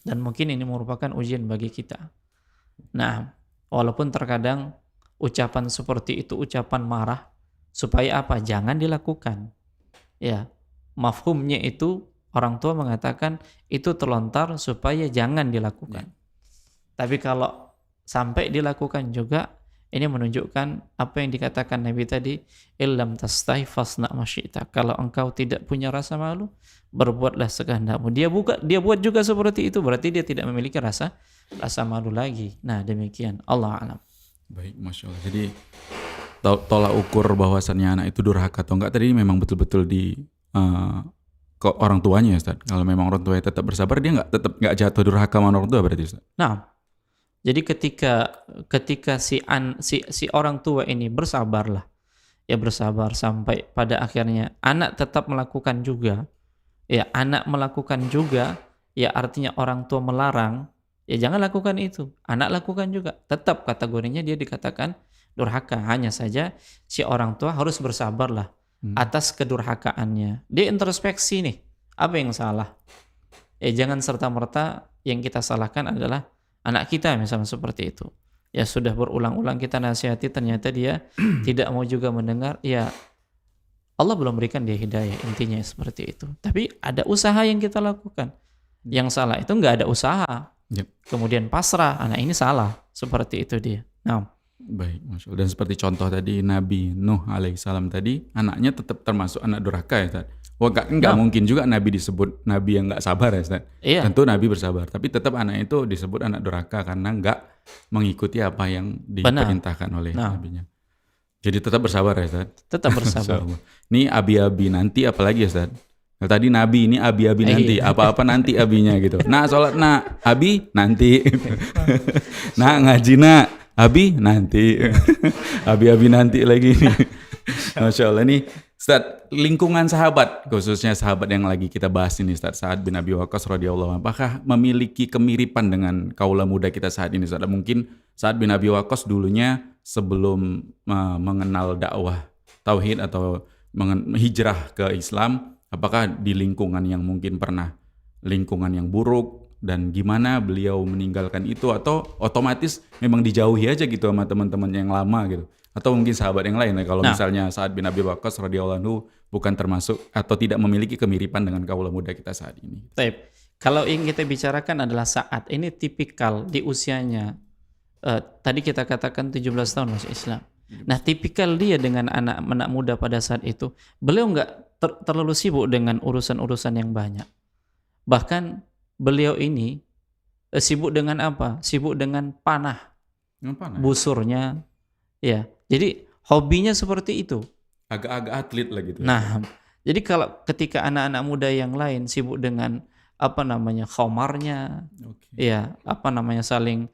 Speaker 3: Dan mungkin ini merupakan ujian bagi kita. Nah, walaupun terkadang ucapan seperti itu ucapan marah, supaya apa? Jangan dilakukan. Ya, mafhumnya itu orang tua mengatakan itu terlontar supaya jangan dilakukan. Tapi kalau sampai dilakukan juga, ini menunjukkan apa yang dikatakan Nabi tadi, illam tastahi fasna masyita. Kalau engkau tidak punya rasa malu, berbuatlah sekehendakmu. Dia buat juga seperti itu, berarti dia tidak memiliki rasa malu lagi. Nah, demikian. Allah a'lam.
Speaker 2: Baik, Masya Allah. Jadi tolak ukur bahwasannya anak itu durhaka atau enggak tadi memang betul-betul di ke orang tuanya, Ustaz. Kalau memang orang tuanya tetap bersabar, dia tetap nggak jatuh durhaka sama orang tua berarti, Ustaz.
Speaker 3: Nah, jadi ketika si orang tua ini bersabarlah, ya bersabar sampai pada akhirnya anak tetap melakukan juga, ya anak melakukan juga, ya artinya orang tua melarang, ya jangan lakukan itu. Anak lakukan juga, tetap kategorinya dia dikatakan durhaka. Hanya saja si orang tua harus bersabarlah atas kedurhakaannya. Dia introspeksi nih, apa yang salah? Ya jangan serta-merta yang kita salahkan adalah anak kita misalnya seperti itu. Ya sudah berulang-ulang kita nasihati, ternyata dia tidak mau juga mendengar. Ya Allah belum berikan dia hidayah, intinya seperti itu. Tapi ada usaha yang kita lakukan. Yang salah itu nggak ada usaha. Kemudian pasrah, anak ini salah. Seperti itu dia. Nah,
Speaker 2: baik, Masya Allah. Dan seperti contoh tadi Nabi Nuh alaihissalam tadi, anaknya tetap termasuk anak durhaka ya, Ustaz. Wah, nggak mungkin juga Nabi disebut Nabi yang nggak sabar ya, Ustaz.
Speaker 3: Iya.
Speaker 2: Tentu Nabi bersabar, tapi tetap anak itu disebut anak durhaka karena nggak mengikuti apa yang diperintahkan oleh Nabinya. Jadi tetap bersabar ya, Ustaz.
Speaker 3: Tetap bersabar.
Speaker 2: Ini abi-abi nanti apalagi ya, Ustaz? Nah, tadi nabi ini abi nanti, apa-apa nanti abinya gitu. Nah, sholat nak, abi nanti. Nah, ngaji nak, abi nanti. Abi nanti lagi nih. Masya Allah nih, Ustaz, lingkungan sahabat, khususnya sahabat yang lagi kita bahas ini, Ustaz, Sa'ad bin Abi Waqqas radhiyallahu anhu, apakah memiliki kemiripan dengan kaula muda kita saat ini, Ustaz? Mungkin Sa'ad bin Abi Waqqas dulunya sebelum mengenal dakwah tauhid atau hijrah ke Islam, apakah di lingkungan yang mungkin pernah lingkungan yang buruk, dan gimana beliau meninggalkan itu, atau otomatis memang dijauhi aja gitu sama teman-teman yang lama gitu, atau mungkin sahabat yang lain ya, kalau misalnya Sa'ad bin Abi Waqqas radhiyallahu anhu bukan termasuk atau tidak memiliki kemiripan dengan kaula muda kita saat ini.
Speaker 3: Baik. Kalau yang kita bicarakan adalah Sa'ad, ini tipikal di usianya tadi kita katakan 17 tahun masuk Islam. Nah, tipikal dia dengan anak muda pada saat itu, beliau nggak terlalu sibuk dengan urusan-urusan yang banyak. Bahkan beliau ini sibuk dengan apa? Sibuk dengan panah. Busurnya. Ya. Jadi hobinya seperti itu.
Speaker 2: Agak-agak atlet lah gitu.
Speaker 3: Nah, jadi kalau ketika anak-anak muda yang lain sibuk dengan khomarnya, ya, saling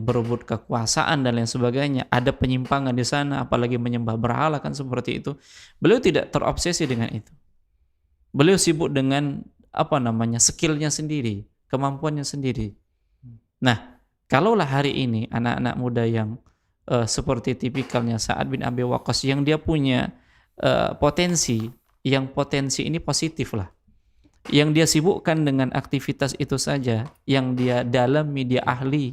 Speaker 3: berebut kekuasaan dan lain sebagainya, ada penyimpangan di sana, apalagi menyembah berhala kan seperti itu. Beliau tidak terobsesi dengan itu. Beliau sibuk dengan skillnya sendiri, kemampuannya sendiri. Nah, kalaulah hari ini anak-anak muda yang seperti tipikalnya Sa'ad bin Abi Waqqas, yang dia punya potensi ini positif lah, yang dia sibukkan dengan aktivitas itu saja, yang dia dalami, dia ahli,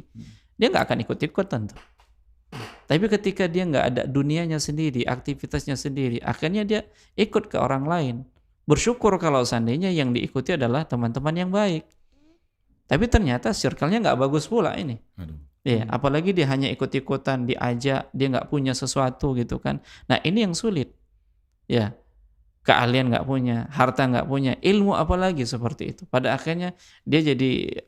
Speaker 3: dia nggak akan ikut-ikutan tuh. Tapi ketika dia nggak ada dunianya sendiri, aktivitasnya sendiri, akhirnya dia ikut ke orang lain. Bersyukur kalau seandainya yang diikuti adalah teman-teman yang baik. Tapi ternyata circle-nya nggak bagus pula ini. Ya, apalagi dia hanya ikut-ikutan, diajak, dia nggak punya sesuatu gitu kan. Nah, ini yang sulit. Ya. Keahlian nggak punya, harta nggak punya, ilmu apalagi seperti itu. Pada akhirnya dia jadi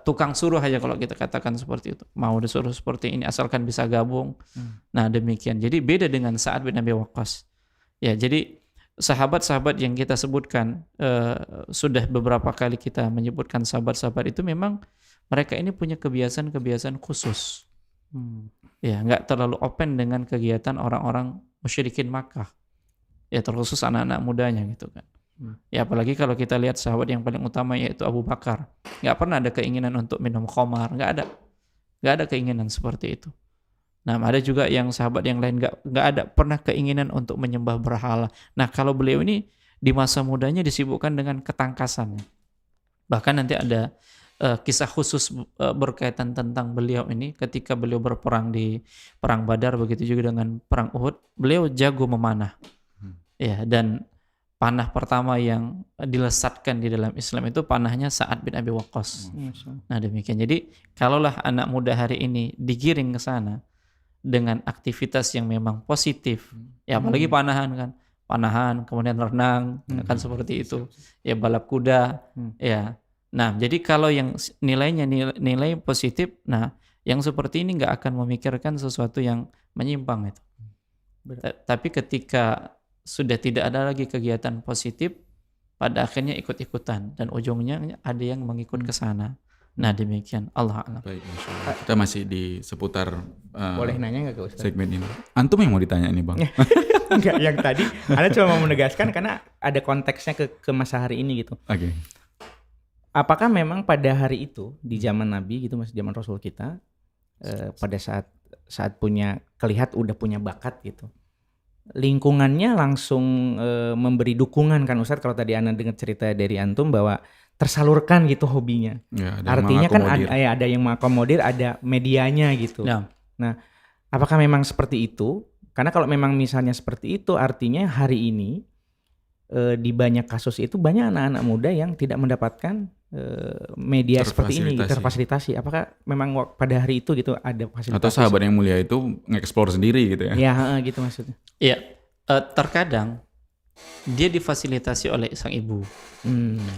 Speaker 3: tukang suruh aja kalau kita katakan seperti itu. Mau disuruh seperti ini asalkan bisa gabung. Nah, demikian. Jadi beda dengan Sa'ad bin Abi Waqqas. Ya, jadi sahabat-sahabat yang kita sebutkan, sudah beberapa kali kita menyebutkan sahabat-sahabat itu memang mereka ini punya kebiasaan-kebiasaan khusus. Ya, nggak terlalu open dengan kegiatan orang-orang musyrikin Makkah. Ya, terkhusus anak-anak mudanya gitu kan. Ya, apalagi kalau kita lihat sahabat yang paling utama yaitu Abu Bakar, nggak pernah ada keinginan untuk minum khamar, nggak ada keinginan seperti itu. Nah, ada juga yang sahabat yang lain nggak ada pernah keinginan untuk menyembah berhala. Nah, kalau beliau ini di masa mudanya disibukkan dengan ketangkasan. Bahkan nanti ada kisah khusus berkaitan tentang beliau ini ketika beliau berperang di perang Badar, begitu juga dengan perang Uhud, beliau jago memanah. Ya, dan panah pertama yang dilesatkan di dalam Islam itu panahnya Sa'ad bin Abi Waqqas. Nah, demikian. Jadi, kalaulah anak muda hari ini digiring ke sana dengan aktivitas yang memang positif, ya apalagi panahan, kemudian renang, kan seperti itu. Ya, balap kuda, ya. Nah, jadi kalau yang nilainya nilai positif, nah, yang seperti ini nggak akan memikirkan sesuatu yang menyimpang itu. Tapi ketika sudah tidak ada lagi kegiatan positif, pada akhirnya ikut-ikutan dan ujungnya ada yang mengikut ke sana. Nah, demikian. Allah a'lam.
Speaker 2: Baik, Masya Allah. Kita masih di seputar
Speaker 4: boleh nanya nggak ke Ustaz?
Speaker 2: Segmen ini. Antum yang mau ditanya ini, Bang?
Speaker 4: Enggak, yang tadi Anda cuma mau menegaskan karena ada konteksnya ke masa hari ini gitu.
Speaker 2: Oke.
Speaker 4: Apakah memang pada hari itu di zaman Nabi gitu, masih zaman Rasul kita, pada saat udah punya bakat gitu, lingkungannya langsung memberi dukungan kan Ustadz, kalau tadi Anda dengar cerita dari Antum bahwa tersalurkan gitu hobinya. Ya, artinya kan ada yang mengakomodir, ada medianya gitu. Ya. Nah, apakah memang seperti itu? Karena kalau memang misalnya seperti itu, artinya hari ini di banyak kasus itu banyak anak-anak muda yang tidak mendapatkan media seperti ini, terfasilitasi. Apakah memang pada hari itu gitu ada fasilitasi?
Speaker 2: Atau sahabat yang mulia itu nge-explore sendiri gitu ya?
Speaker 4: Ya, gitu maksudnya.
Speaker 3: Iya, terkadang dia difasilitasi oleh sang ibu,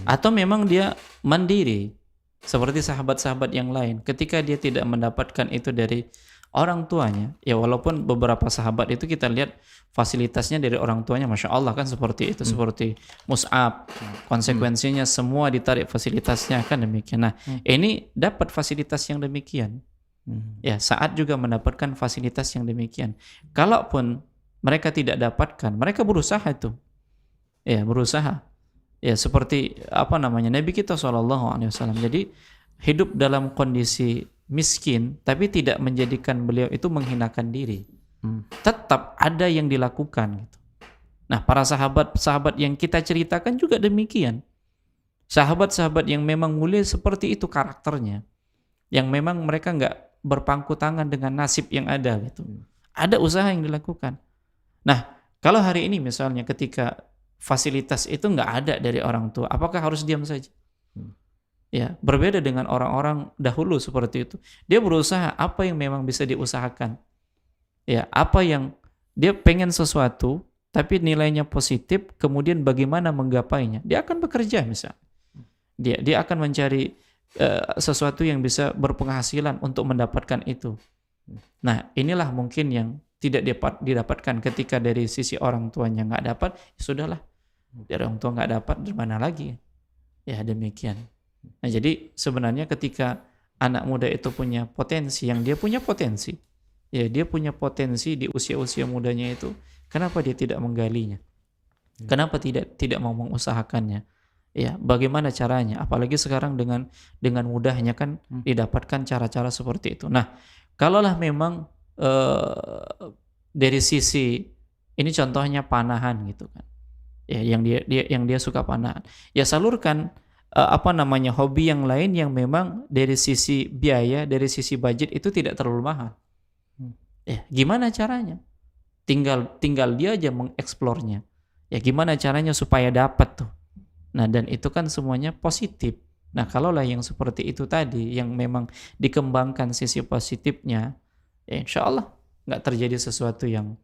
Speaker 3: atau memang dia mandiri seperti sahabat-sahabat yang lain. Ketika dia tidak mendapatkan itu dari orang tuanya, ya walaupun beberapa sahabat itu kita lihat fasilitasnya dari orang tuanya, Masya Allah kan seperti itu, seperti Mus'ab, konsekuensinya semua ditarik fasilitasnya kan demikian. Nah, ini dapat fasilitas yang demikian. Ya, Sa'ad juga mendapatkan fasilitas yang demikian. Kalaupun mereka tidak dapatkan, mereka berusaha itu. Ya, berusaha. Ya, seperti Nabi kita SAW. Jadi hidup dalam kondisi miskin, tapi tidak menjadikan beliau itu menghinakan diri. Tetap ada yang dilakukan gitu. Nah, para sahabat yang kita ceritakan juga demikian. Sahabat-sahabat yang memang mulia seperti itu karakternya, yang memang mereka nggak berpangku tangan dengan nasib yang ada gitu. Ada usaha yang dilakukan. Nah, kalau hari ini misalnya ketika fasilitas itu nggak ada dari orang tua, apakah harus diam saja? Ya, berbeda dengan orang-orang dahulu seperti itu. Dia berusaha apa yang memang bisa diusahakan. Ya, apa yang dia pengen sesuatu, tapi nilainya positif, kemudian bagaimana menggapainya? Dia akan bekerja misalnya. Dia akan mencari sesuatu yang bisa berpenghasilan untuk mendapatkan itu. Nah, inilah mungkin yang tidak didapatkan ketika dari sisi orang tuanya nggak dapat, ya sudahlah. Dari orang tua nggak dapat, dari mana lagi? Ya demikian. Nah, jadi sebenarnya ketika anak muda itu punya potensi, yang dia punya potensi, ya dia punya potensi di usia-usia mudanya itu, kenapa dia tidak menggalinya? Kenapa tidak mau mengusahakannya? Ya, bagaimana caranya? Apalagi sekarang dengan mudahnya kan didapatkan cara-cara seperti itu. Nah, kalaulah memang dari sisi ini contohnya panahan gitu kan. Ya, yang dia suka panahan. Ya salurkan hobi yang lain yang memang dari sisi biaya, dari sisi budget itu tidak terlalu mahal. Ya, gimana caranya? Tinggal dia aja mengeksplornya. Ya, gimana caranya supaya dapat tuh. Nah, dan itu kan semuanya positif. Nah, kalaulah yang seperti itu tadi, yang memang dikembangkan sisi positifnya, ya insya Allah nggak terjadi sesuatu yang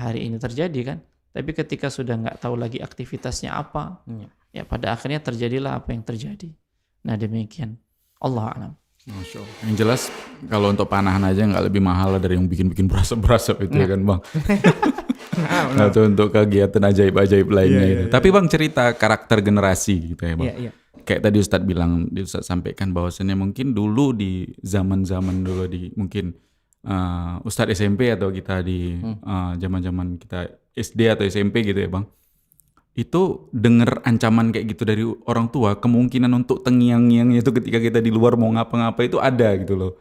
Speaker 3: hari ini terjadi kan. Tapi ketika sudah nggak tahu lagi aktivitasnya apa, ya pada akhirnya terjadilah apa yang terjadi. Nah, demikian. Allah a'lam.
Speaker 2: Masya Allah. Yang jelas kalau untuk panahan aja nggak lebih mahal dari yang bikin berasap itu ya kan Bang. Atau untuk kegiatan ajaib-ajaib lainnya itu. Tapi Bang cerita karakter generasi gitu ya Bang. Kayak tadi Ustadz sampaikan bahwasannya mungkin dulu di zaman-zaman dulu mungkin Ustadz SMP atau kita di zaman-zaman kita SD atau SMP gitu ya Bang. Itu denger ancaman kayak gitu dari orang tua, kemungkinan untuk terngiang-ngiangnya itu ketika kita di luar mau ngapa-ngapa itu ada gitu loh.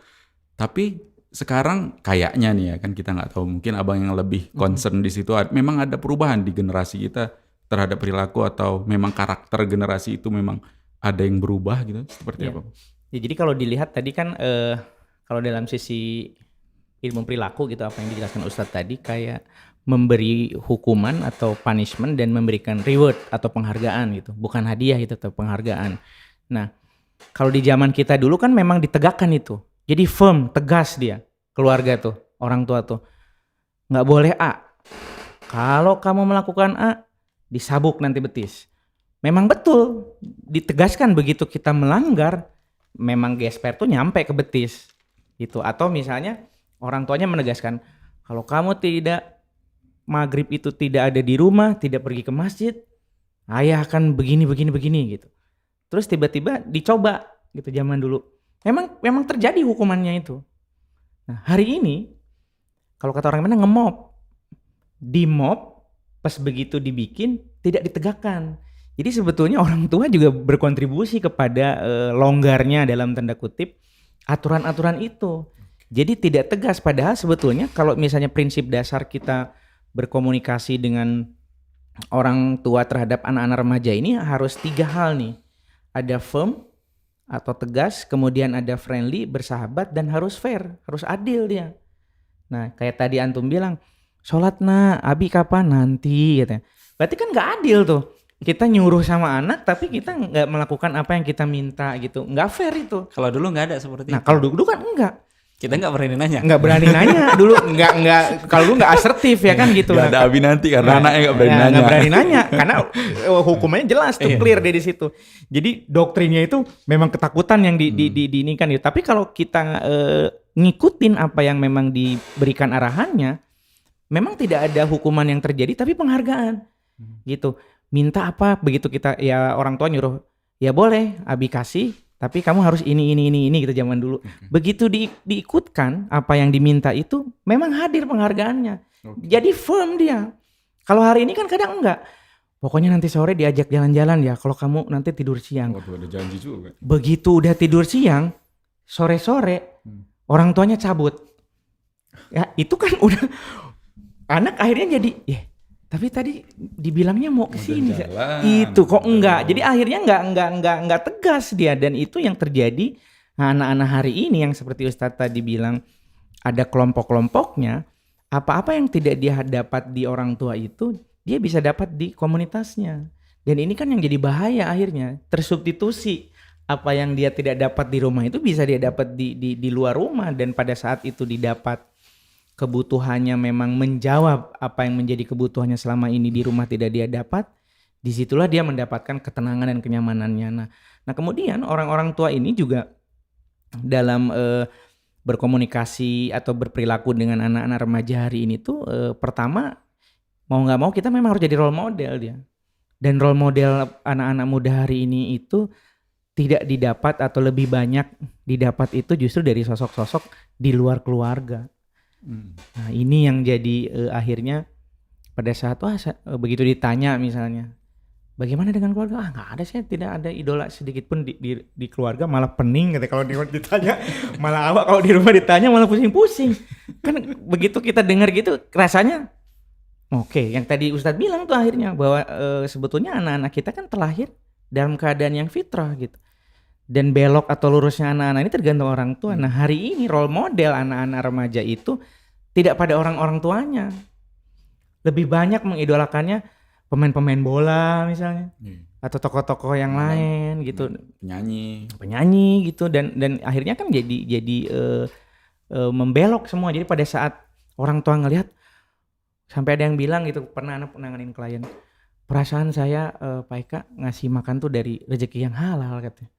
Speaker 2: Tapi sekarang kayaknya nih ya kan kita nggak tahu, mungkin abang yang lebih concern di situ, memang ada perubahan di generasi kita terhadap perilaku atau memang karakter generasi itu memang ada yang berubah gitu seperti apa?
Speaker 4: Ya, jadi kalau dilihat tadi kan kalau dalam sisi ilmu perilaku gitu apa yang dijelaskan Ustadz tadi kayak memberi hukuman atau punishment dan memberikan reward atau penghargaan gitu, bukan hadiah itu atau penghargaan. Nah, kalau di zaman kita dulu kan memang ditegakkan itu. Jadi firm, tegas dia, keluarga tuh, orang tua tuh. Nggak boleh A. Kalau kamu melakukan A, disabuk nanti betis. Memang betul, ditegaskan begitu kita melanggar, memang gesper tuh nyampe ke betis. Gitu. Atau misalnya orang tuanya menegaskan, kalau kamu tidak maghrib itu tidak ada di rumah, tidak pergi ke masjid, ayah akan begini gitu. Terus tiba-tiba dicoba gitu zaman dulu. Memang terjadi hukumannya itu. Nah, hari ini kalau kata orang mana ngemop. Di mop pas begitu dibikin tidak ditegakkan. Jadi sebetulnya orang tua juga berkontribusi kepada longgarnya dalam tanda kutip aturan-aturan itu. Jadi tidak tegas, padahal sebetulnya kalau misalnya prinsip dasar kita berkomunikasi dengan orang tua terhadap anak-anak remaja ini harus 3 hal nih. Ada firm atau tegas, kemudian ada friendly, bersahabat, dan harus fair, harus adil dia. Nah, kayak tadi antum bilang, sholat nak, abi kapan? Nanti gitu. Berarti kan gak adil tuh. Kita nyuruh sama anak tapi kita gak melakukan apa yang kita minta gitu. Gak fair itu.
Speaker 3: Kalau dulu gak ada seperti itu.
Speaker 4: Nah, kalau dulu kan enggak.
Speaker 3: Kita nggak berani nanya.
Speaker 4: Nggak berani nanya dulu, nggak kalau dulu nggak asertif ya kan gitu.
Speaker 2: Nggak ada abi nanti karena anaknya nggak berani nanya.
Speaker 4: Nggak berani nanya karena hukumnya jelas tuh clear dari situ. Jadi doktrinnya itu memang ketakutan yang diinikan gitu. Tapi kalau kita ngikutin apa yang memang diberikan arahannya, memang tidak ada hukuman yang terjadi tapi penghargaan gitu. Minta apa begitu kita ya orang tua nyuruh, ya boleh Abi kasih tapi kamu harus ini gitu zaman dulu. Begitu diikutkan apa yang diminta itu memang hadir penghargaannya. Jadi firm dia. Kalau hari ini kan kadang enggak. Pokoknya nanti sore diajak jalan-jalan ya kalau kamu nanti tidur siang.
Speaker 2: Waduh, ada janji juga.
Speaker 4: Begitu udah tidur siang, sore-sore orang tuanya cabut. Ya itu kan udah anak akhirnya jadi tapi tadi dibilangnya mau kesini. Itu kok enggak. Jadi akhirnya enggak tegas dia, dan itu yang terjadi. Nah, anak-anak hari ini yang seperti Ustadz tadi bilang ada kelompok-kelompoknya, apa-apa yang tidak dia dapat di orang tua itu dia bisa dapat di komunitasnya. Dan ini kan yang jadi bahaya akhirnya, tersubstitusi. Apa yang dia tidak dapat di rumah itu bisa dia dapat di luar rumah, dan pada saat itu didapat kebutuhannya memang menjawab apa yang menjadi kebutuhannya selama ini di rumah tidak dia dapat, disitulah dia mendapatkan ketenangan dan kenyamanannya. Nah kemudian orang-orang tua ini juga dalam berkomunikasi atau berperilaku dengan anak-anak remaja hari ini tuh pertama mau nggak mau kita memang harus jadi role model dia. Dan role model anak-anak muda hari ini itu tidak didapat atau lebih banyak didapat itu justru dari sosok-sosok di luar keluarga. Nah ini yang jadi akhirnya pada saat begitu ditanya misalnya bagaimana dengan keluarga, nggak ada, saya tidak ada idola sedikit pun di keluarga, malah pening gitu kalau ditanya, malah awak kalau di rumah ditanya malah pusing-pusing. Kan begitu kita dengar gitu rasanya oke, yang tadi Ustadz bilang tuh akhirnya bahwa sebetulnya anak-anak kita kan terlahir dalam keadaan yang fitrah gitu. Dan belok atau lurusnya anak-anak ini tergantung orang tua. Nah hari ini role model anak-anak remaja itu tidak pada orang-orang tuanya. Lebih banyak mengidolakannya pemain-pemain bola misalnya. Atau tokoh-tokoh yang lain gitu. Penyanyi gitu. Dan akhirnya kan jadi membelok semua. Jadi pada saat orang tua ngelihat, sampai ada yang bilang gitu, pernah anak nanganin klien, perasaan saya Pak Eka ngasih makan tuh dari rezeki yang halal katanya.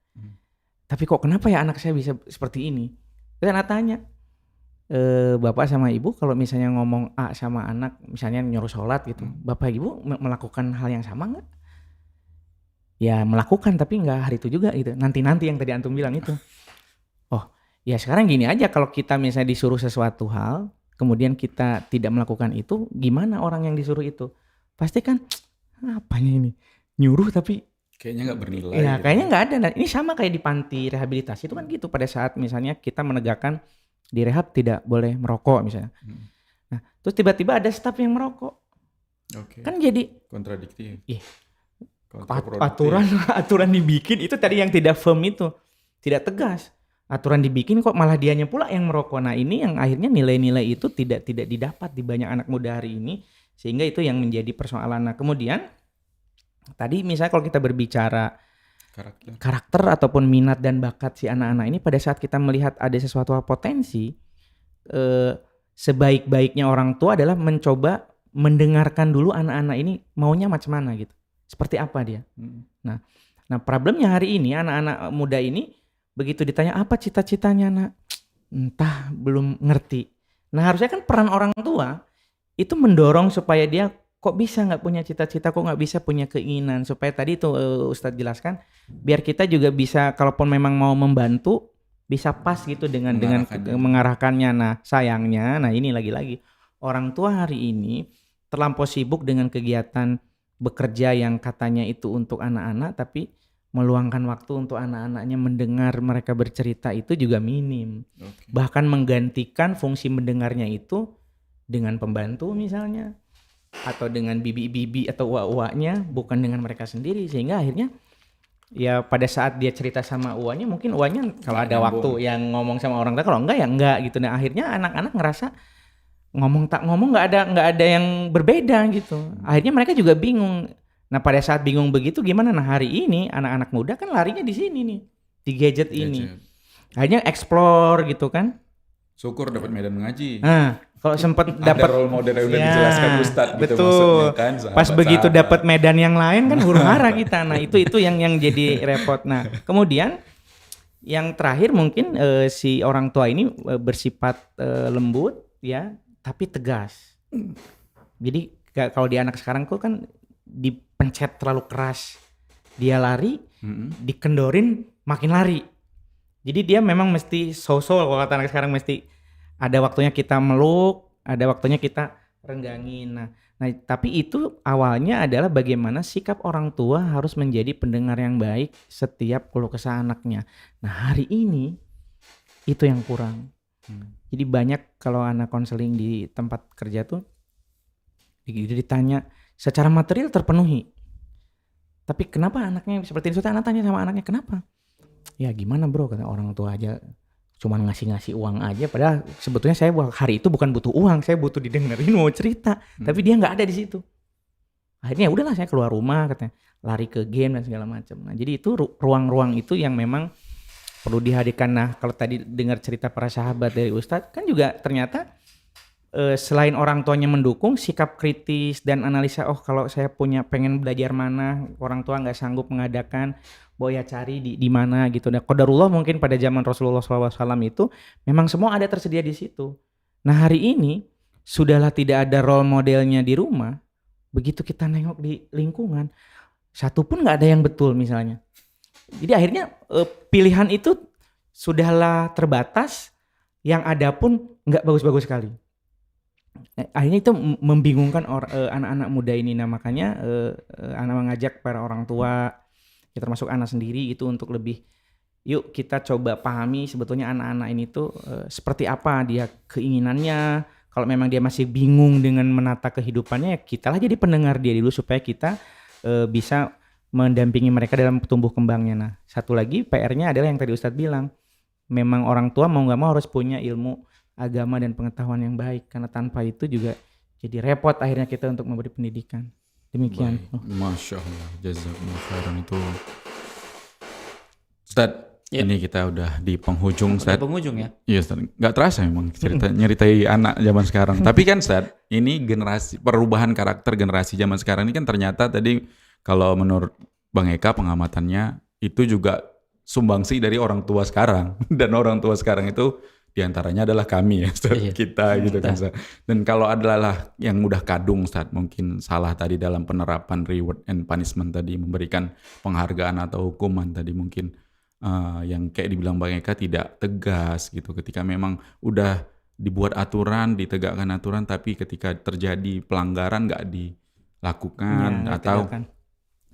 Speaker 4: Tapi kok kenapa ya anak saya bisa seperti ini? Terus anak tanya, bapak sama ibu kalau misalnya ngomong A sama anak, misalnya nyuruh sholat gitu, bapak ibu melakukan hal yang sama nggak? Ya melakukan tapi nggak hari itu juga gitu. Nanti yang tadi antum bilang itu. Oh ya sekarang gini aja, kalau kita misalnya disuruh sesuatu hal, kemudian kita tidak melakukan itu, gimana orang yang disuruh itu? Pasti kan apanya ini? Nyuruh tapi
Speaker 2: kayaknya nggak bernilai.
Speaker 4: Ya
Speaker 2: gitu.
Speaker 4: kayaknya nggak ada. Nah, ini sama kayak di panti rehabilitasi itu kan gitu. Pada saat misalnya kita menegakkan di rehab tidak boleh merokok misalnya. Nah terus tiba-tiba ada staf yang merokok. Kan jadi
Speaker 2: kontradiktif.
Speaker 4: Aturan dibikin itu tadi yang tidak firm itu, tidak tegas. Aturan dibikin kok malah dianya pula yang merokok. Nah ini yang akhirnya nilai-nilai itu tidak didapat di banyak anak muda hari ini, sehingga itu yang menjadi persoalan. Nah kemudian tadi misalnya kalau kita berbicara karakter ataupun minat dan bakat si anak-anak ini, pada saat kita melihat ada sesuatu potensi, sebaik-baiknya orang tua adalah mencoba mendengarkan dulu anak-anak ini maunya macam mana gitu, seperti apa dia. Nah problemnya hari ini anak-anak muda ini begitu ditanya apa cita-citanya nak, entah, belum ngerti. Nah harusnya kan peran orang tua itu mendorong supaya dia kok bisa nggak punya cita-cita, kok nggak bisa punya keinginan, supaya tadi itu Ustadz jelaskan, biar kita juga bisa kalaupun memang mau membantu bisa pas gitu dengan mengarahkannya. Nah sayangnya, nah ini lagi-lagi orang tua hari ini terlampau sibuk dengan kegiatan bekerja yang katanya itu untuk anak-anak, tapi meluangkan waktu untuk anak-anaknya mendengar mereka bercerita itu juga minim. Bahkan menggantikan fungsi mendengarnya itu dengan pembantu misalnya, atau dengan bibi-bibi atau uak-uaknya, bukan dengan mereka sendiri. Sehingga akhirnya ya pada saat dia cerita sama uaknya, mungkin uaknya kalau ada waktu yang ngomong sama orang tua, kalau enggak ya enggak gitu. Nah akhirnya anak-anak ngerasa ngomong tak ngomong nggak ada yang berbeda gitu. Akhirnya mereka juga bingung. Nah pada saat bingung begitu gimana? Nah hari ini anak-anak muda kan larinya di sini nih, di gadget ini. Akhirnya explore gitu kan.
Speaker 2: Syukur dapat medan mengaji.
Speaker 4: Nah kalau sempat dapat
Speaker 2: role model yang udah dijelaskan Ustadz gitu,
Speaker 4: betul.
Speaker 2: Maksudnya kan.
Speaker 4: Pas begitu dapat medan yang lain kan huru hara kita. Nah itu yang jadi repot. Nah kemudian Yang terakhir mungkin si orang tua ini bersifat lembut ya, tapi tegas. Jadi kalau di anak sekarang kok kan dipencet terlalu keras, dia lari, dikendorin makin lari. Jadi dia memang mesti so-so, kalau kata anak sekarang mesti ada waktunya kita meluk, ada waktunya kita renggangin. Nah, tapi itu awalnya adalah bagaimana sikap orang tua harus menjadi pendengar yang baik setiap keluh kesah anaknya. Nah, hari ini itu yang kurang. Jadi banyak kalau anak konseling di tempat kerja tuh ditanya secara material terpenuhi. Tapi kenapa anaknya seperti itu? Anak tanya sama anaknya, kenapa? Ya gimana bro, kata orang tua aja cuman ngasih uang aja, padahal sebetulnya saya hari itu bukan butuh uang, saya butuh didengerin mau cerita, tapi dia nggak ada di situ. Akhirnya udahlah saya keluar rumah, katanya lari ke game dan segala macam. Nah jadi itu ruang-ruang itu yang memang perlu dihadirkan. Nah kalau tadi dengar cerita para sahabat dari Ustadz kan juga ternyata selain orang tuanya mendukung, sikap kritis dan analisa, oh kalau saya pengen belajar mana, orang tua nggak sanggup mengadakan, ya cari di mana gitu. Dan qadarullah mungkin pada zaman Rasulullah SAW itu memang semua ada tersedia di situ. Nah hari ini sudahlah tidak ada role modelnya di rumah, begitu kita nengok di lingkungan, satu pun nggak ada yang betul misalnya. Jadi akhirnya pilihan itu sudahlah terbatas, yang ada pun nggak bagus-bagus sekali. Akhirnya itu membingungkan anak-anak muda ini. Nah makanya anak mengajak para orang tua, ya termasuk anak sendiri itu untuk lebih, yuk kita coba pahami sebetulnya anak-anak ini tuh seperti apa dia keinginannya. Kalau memang dia masih bingung dengan menata kehidupannya, ya kita lah jadi pendengar dia dulu supaya kita bisa mendampingi mereka dalam tumbuh kembangnya. Nah satu lagi PR-nya adalah yang tadi Ustadz bilang, memang orang tua mau gak mau harus punya ilmu agama dan pengetahuan yang baik, karena tanpa itu juga jadi repot akhirnya kita untuk memberi pendidikan. Demikian.
Speaker 2: Masya Allah, jazakumullah khairan. Itu Ustadz, ini kita udah di penghujung Ustadz.
Speaker 3: Penghujung ya?
Speaker 2: Iya Ustadz, gak terasa emang nyeritai anak zaman sekarang. Tapi kan Ustadz, ini generasi, perubahan karakter generasi zaman sekarang ini kan ternyata tadi kalau menurut Bang Eka pengamatannya itu juga sumbangsi dari orang tua sekarang. Dan orang tua sekarang itu diantaranya adalah kami ya Ustadz, kita gitu kan Ustadz. Dan kalau adalah yang udah kadung Ustadz, mungkin salah tadi dalam penerapan reward and punishment tadi, memberikan penghargaan atau hukuman tadi mungkin yang kayak dibilang Bang Eka tidak tegas gitu, ketika memang udah dibuat aturan, ditegakkan aturan, tapi ketika terjadi pelanggaran nggak dilakukan, atau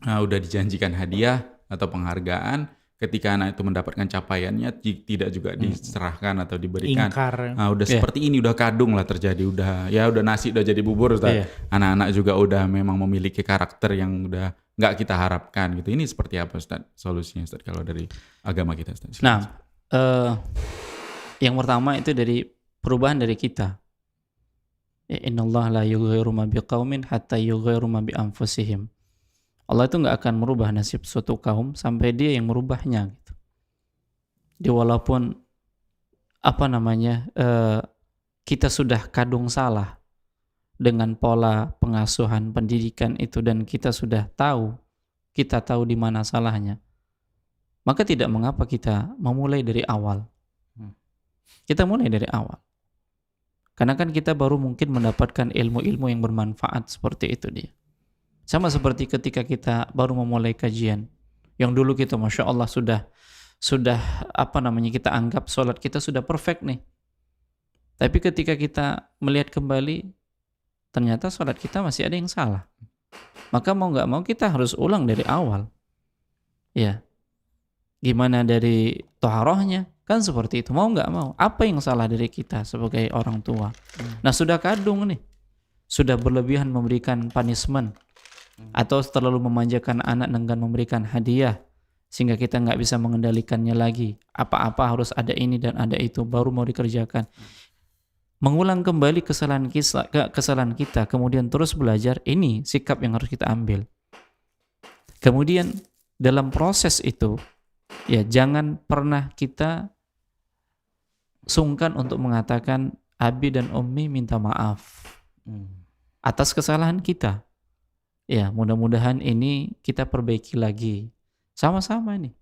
Speaker 2: udah dijanjikan hadiah atau penghargaan, ketika anak itu mendapatkan capaiannya tidak juga diserahkan atau diberikan. Udah seperti ini, udah kadung lah terjadi, udah nasi udah jadi bubur Ustaz. Anak-anak juga udah memang memiliki karakter yang udah nggak kita harapkan gitu. Ini seperti apa Ustaz solusinya Ustaz kalau dari agama kita Ustaz?
Speaker 3: Nah, yang pertama itu dari perubahan dari kita. Innallaha la yughayyiru ma biqaumin hatta yughayyiru ma bi anfusihim. Allah itu nggak akan merubah nasib suatu kaum sampai dia yang merubahnya gitu. Jadi walaupun kita sudah kadung salah dengan pola pengasuhan pendidikan itu, dan kita tahu di mana salahnya, maka tidak mengapa kita memulai dari awal. Kita mulai dari awal. Karena kan kita baru mungkin mendapatkan ilmu-ilmu yang bermanfaat seperti itu dia. Sama seperti ketika kita baru memulai kajian, yang dulu kita Masya Allah sudah kita anggap sholat kita sudah perfect nih. Tapi ketika kita melihat kembali, ternyata sholat kita masih ada yang salah. Maka mau gak mau kita harus ulang dari awal. Ya, gimana dari toharohnya, kan seperti itu. Mau gak mau, apa yang salah dari kita sebagai orang tua? Nah sudah kadung nih, sudah berlebihan memberikan punishment, atau terlalu memanjakan anak dengan memberikan hadiah sehingga kita nggak bisa mengendalikannya lagi. Apa-apa harus ada ini dan ada itu baru mau dikerjakan. Mengulang kembali kesalahan kita, kemudian terus belajar, ini sikap yang harus kita ambil. Kemudian dalam proses itu, ya jangan pernah kita sungkan untuk mengatakan Abi dan Ummi minta maaf atas kesalahan kita. Ya, mudah-mudahan ini kita perbaiki lagi sama-sama ini.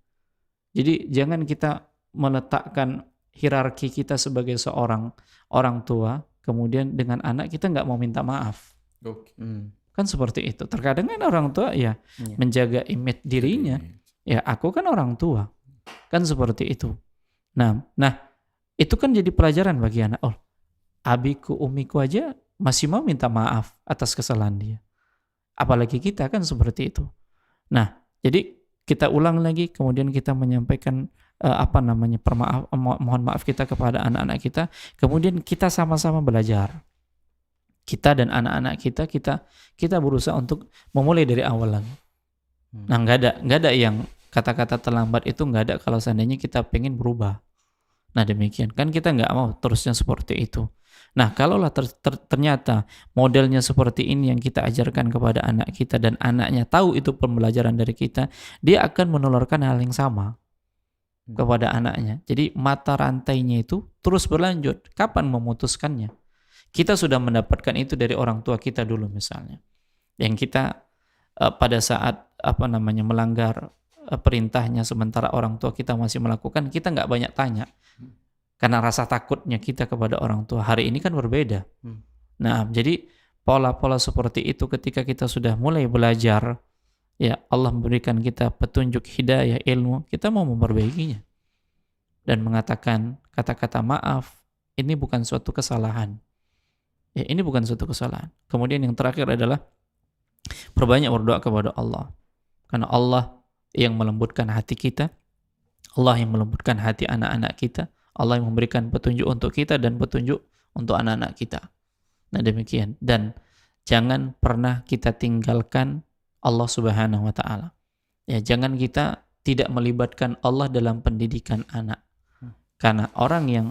Speaker 3: Jadi jangan kita meletakkan hierarki kita sebagai seorang orang tua, kemudian dengan anak kita nggak mau minta maaf.
Speaker 2: Oke.
Speaker 3: Kan seperti itu. Terkadang kan orang tua ya
Speaker 4: Iya.
Speaker 3: menjaga image dirinya. Ya aku kan orang tua. Kan seperti itu. Nah itu kan jadi pelajaran bagi anak. Oh, abiku, umiku aja masih mau minta maaf atas kesalahan dia. Apalagi kita kan seperti itu. Nah, jadi kita ulang lagi, kemudian kita menyampaikan mohon maaf kita kepada anak-anak kita. Kemudian kita sama-sama belajar. Kita dan anak-anak kita berusaha untuk memulai dari awal lagi. Nah, nggak ada yang kata-kata terlambat itu nggak ada kalau seandainya kita pengen berubah. Nah demikian, kan kita nggak mau terusnya seperti itu. Nah kalaulah ternyata modelnya seperti ini yang kita ajarkan kepada anak kita dan anaknya tahu itu pembelajaran dari kita, dia akan menularkan hal yang sama kepada anaknya. Jadi mata rantainya itu terus berlanjut. Kapan memutuskannya? Kita sudah mendapatkan itu dari orang tua kita dulu misalnya. Yang kita pada saat melanggar perintahnya sementara orang tua kita masih melakukan, kita nggak banyak tanya. Karena rasa takutnya kita kepada orang tua. Hari ini kan berbeda. Nah, jadi pola-pola seperti itu ketika kita sudah mulai belajar, ya Allah memberikan kita petunjuk, hidayah, ilmu, kita mau memperbaikinya. Dan mengatakan kata-kata maaf, ini bukan suatu kesalahan. Ya, ini bukan suatu kesalahan. Kemudian yang terakhir adalah perbanyak berdoa kepada Allah. Karena Allah yang melembutkan hati kita, Allah yang melembutkan hati anak-anak kita, Allah yang memberikan petunjuk untuk kita dan petunjuk untuk anak-anak kita. Nah demikian. Dan jangan pernah kita tinggalkan Allah Subhanahu wa Ta'ala. Ya, jangan kita tidak melibatkan Allah dalam pendidikan anak. Karena orang yang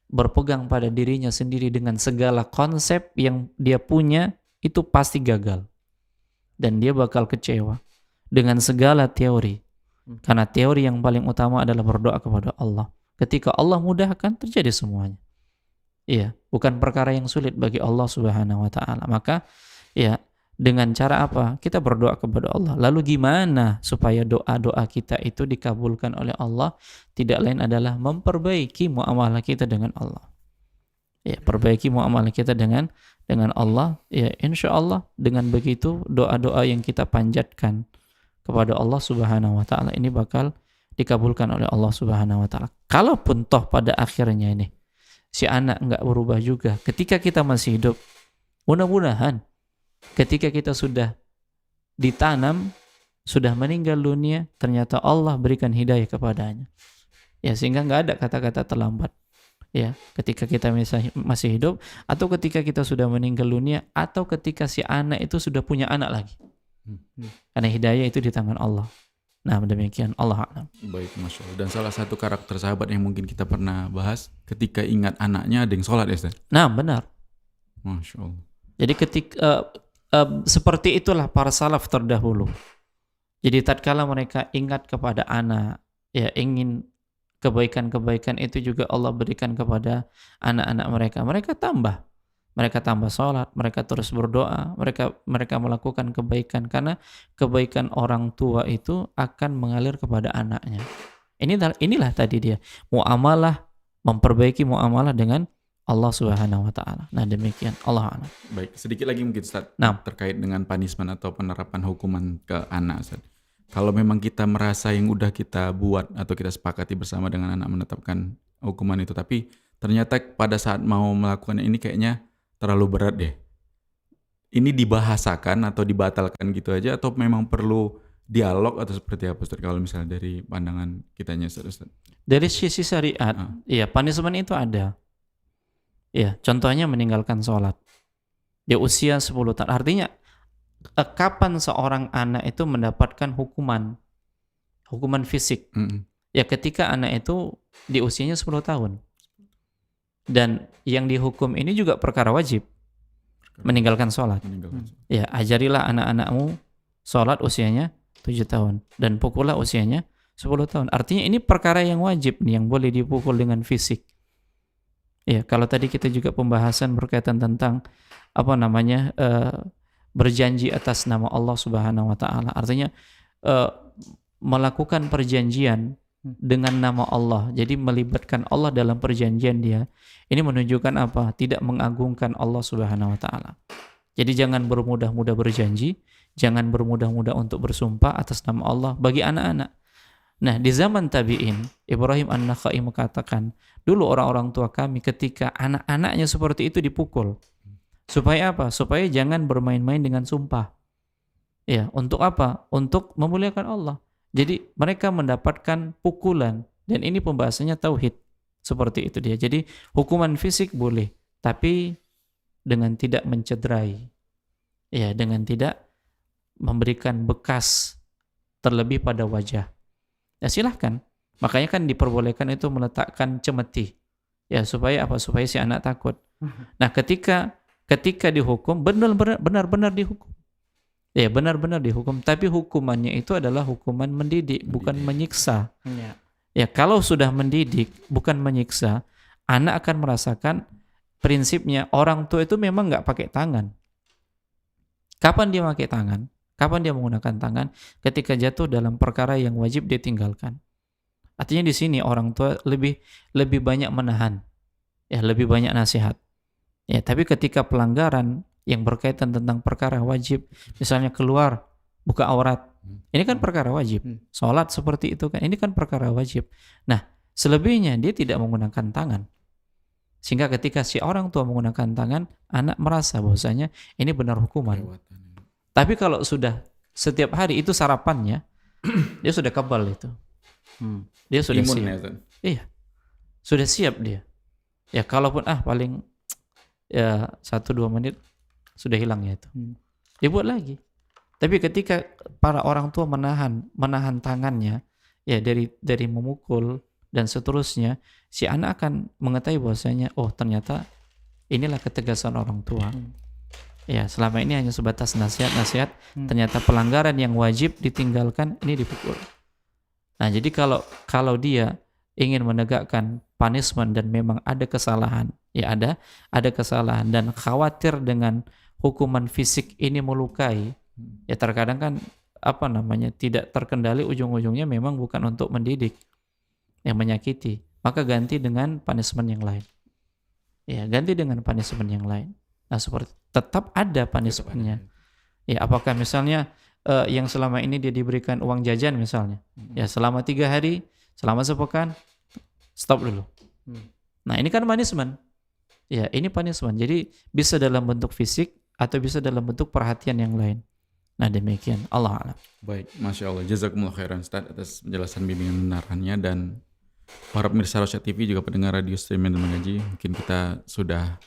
Speaker 3: berpegang pada dirinya sendiri dengan segala konsep yang dia punya itu pasti gagal. Dan dia bakal kecewa dengan segala teori. Karena teori yang paling utama adalah berdoa kepada Allah. Ketika Allah mudahkan, terjadi semuanya. Iya, bukan perkara yang sulit bagi Allah Subhanahu wa Ta'ala. Maka ya, dengan cara apa? Kita berdoa kepada Allah. Lalu gimana supaya doa-doa kita itu dikabulkan oleh Allah? Tidak lain adalah memperbaiki muamalah kita dengan Allah. Ya, perbaiki muamalah kita dengan Allah. Ya, insya Allah dengan begitu doa-doa yang kita panjatkan kepada Allah Subhanahu wa Ta'ala ini bakal dikabulkan oleh Allah Subhanahu wa Ta'ala. Kalaupun toh pada akhirnya ini si anak enggak berubah juga ketika kita masih hidup, mudah-mudahan ketika kita sudah ditanam, sudah meninggal dunia, ternyata Allah berikan hidayah kepadanya. Ya, sehingga enggak ada kata-kata terlambat. Ya, ketika kita masih hidup, atau ketika kita sudah meninggal dunia, atau ketika si anak itu sudah punya anak lagi. Karena hidayah itu di tangan Allah. Nah demikian, Allah a'lam.
Speaker 2: Baik, Masya Allah. Dan salah satu karakter sahabat yang mungkin kita pernah bahas, ketika ingat anaknya ada yang sholat ya Ustaz?
Speaker 3: Nah benar.
Speaker 2: Masya Allah.
Speaker 3: Jadi ketika seperti itulah para salaf terdahulu. Jadi tatkala mereka ingat kepada anak, ya ingin kebaikan-kebaikan itu juga Allah berikan kepada anak-anak mereka. Mereka tambah sholat, mereka terus berdoa, mereka melakukan kebaikan karena kebaikan orang tua itu akan mengalir kepada anaknya. Inilah tadi dia muamalah, memperbaiki muamalah dengan Allah Subhanahu wa Ta'ala. Nah demikian, Allah a'lam.
Speaker 2: Baik, sedikit lagi mungkin Ustaz,
Speaker 3: Nah.
Speaker 2: terkait dengan punishment atau penerapan hukuman ke anak Ustaz. Kalau memang kita merasa yang udah kita buat atau kita sepakati bersama dengan anak menetapkan hukuman itu, tapi ternyata pada saat mau melakukan ini kayaknya terlalu berat deh. Ini dibahasakan atau dibatalkan gitu aja, atau memang perlu dialog atau seperti apa Ustaz, kalau misalnya dari pandangan kitanya Ustaz?
Speaker 3: Dari sisi syariat, ya punishment itu ada. Ya, contohnya meninggalkan sholat. Dia usia 10 tahun. Artinya kapan seorang anak itu mendapatkan hukuman fisik? Ya ketika anak itu di usianya 10 tahun. Dan yang dihukum ini juga perkara wajib, meninggalkan sholat. Ya, ajarilah anak-anakmu sholat usianya 7 tahun dan pukullah usianya 10 tahun. Artinya ini perkara yang wajib nih, yang boleh dipukul dengan fisik. Ya, kalau tadi kita juga pembahasan berkaitan tentang berjanji atas nama Allah Subhanahu wa Ta'ala. Artinya melakukan perjanjian dengan nama Allah. Jadi melibatkan Allah dalam perjanjian dia. Ini menunjukkan apa? Tidak mengagungkan Allah Subhanahu wa taala. Jadi jangan bermudah-mudah berjanji, jangan bermudah-mudah untuk bersumpah atas nama Allah bagi anak-anak. Nah, di zaman tabi'in, Ibrahim An-Nakha'i mengatakan, dulu orang-orang tua kami ketika anak-anaknya seperti itu dipukul. Supaya apa? Supaya jangan bermain-main dengan sumpah. Ya, untuk apa? Untuk memuliakan Allah. Jadi mereka mendapatkan pukulan, dan ini pembahasannya tauhid. Seperti itu dia. Jadi hukuman fisik boleh, tapi dengan tidak mencederai. Ya, dengan tidak memberikan bekas terlebih pada wajah. Ya silahkan. Makanya kan diperbolehkan itu meletakkan cemeti. Ya, supaya apa? Supaya si anak takut. Nah, ketika dihukum benar-benar dihukum. Ya, benar-benar dihukum, tapi hukumannya itu adalah hukuman mendidik, bukan menyiksa. Ya, kalau sudah mendidik, bukan menyiksa, anak akan merasakan prinsipnya orang tua itu memang nggak pakai tangan. Kapan dia pakai tangan? Kapan dia menggunakan tangan? Ketika jatuh dalam perkara yang wajib dia tinggalkan. Artinya di sini orang tua lebih banyak menahan, ya, lebih banyak nasihat. Ya, tapi ketika pelanggaran yang berkaitan tentang perkara wajib, misalnya keluar buka aurat, ini kan perkara wajib. Sholat seperti itu kan, ini kan perkara wajib. Nah, selebihnya dia tidak menggunakan tangan. Sehingga ketika si orang tua menggunakan tangan, anak merasa bahwasanya ini benar hukuman. Tapi kalau sudah setiap hari itu sarapannya, dia sudah kebal itu. Dia sudah
Speaker 2: Imun
Speaker 3: siap.
Speaker 2: ya, Ustaz?
Speaker 3: Iya, sudah siap dia. Ya kalaupun paling ya 1-2 menit sudah hilang ya itu. Dia buat lagi. Tapi ketika para orang tua menahan tangannya, ya dari memukul dan seterusnya, si anak akan mengetahui bahwasanya oh ternyata inilah ketegasan orang tua. Ya, selama ini hanya sebatas nasihat-nasihat, ternyata pelanggaran yang wajib ditinggalkan, ini dipukul. Nah, jadi kalau dia ingin menegakkan punishment dan memang ada kesalahan, ya ada kesalahan dan khawatir dengan hukuman fisik ini melukai, ya terkadang kan tidak terkendali, ujung-ujungnya memang bukan untuk mendidik, yang menyakiti, maka ganti dengan punishment yang lain. Ya, ganti dengan punishment yang lain. Nah, seperti tetap ada punishment-nya. Ya, apakah misalnya yang selama ini dia diberikan uang jajan misalnya, ya selama 3 hari, selama sepekan, stop dulu. Nah, ini kan punishment. Ya, ini punishment. Jadi bisa dalam bentuk fisik atau bisa dalam bentuk perhatian yang lain. Nah, demikian. Allah a'lam.
Speaker 2: Baik, Masya Allah. Jazakumullah khairan Ustaz atas penjelasan bimbingan menarannya, dan para pemirsa Rosyad TV juga pendengar radio streaming dan mengaji, mungkin kita sudah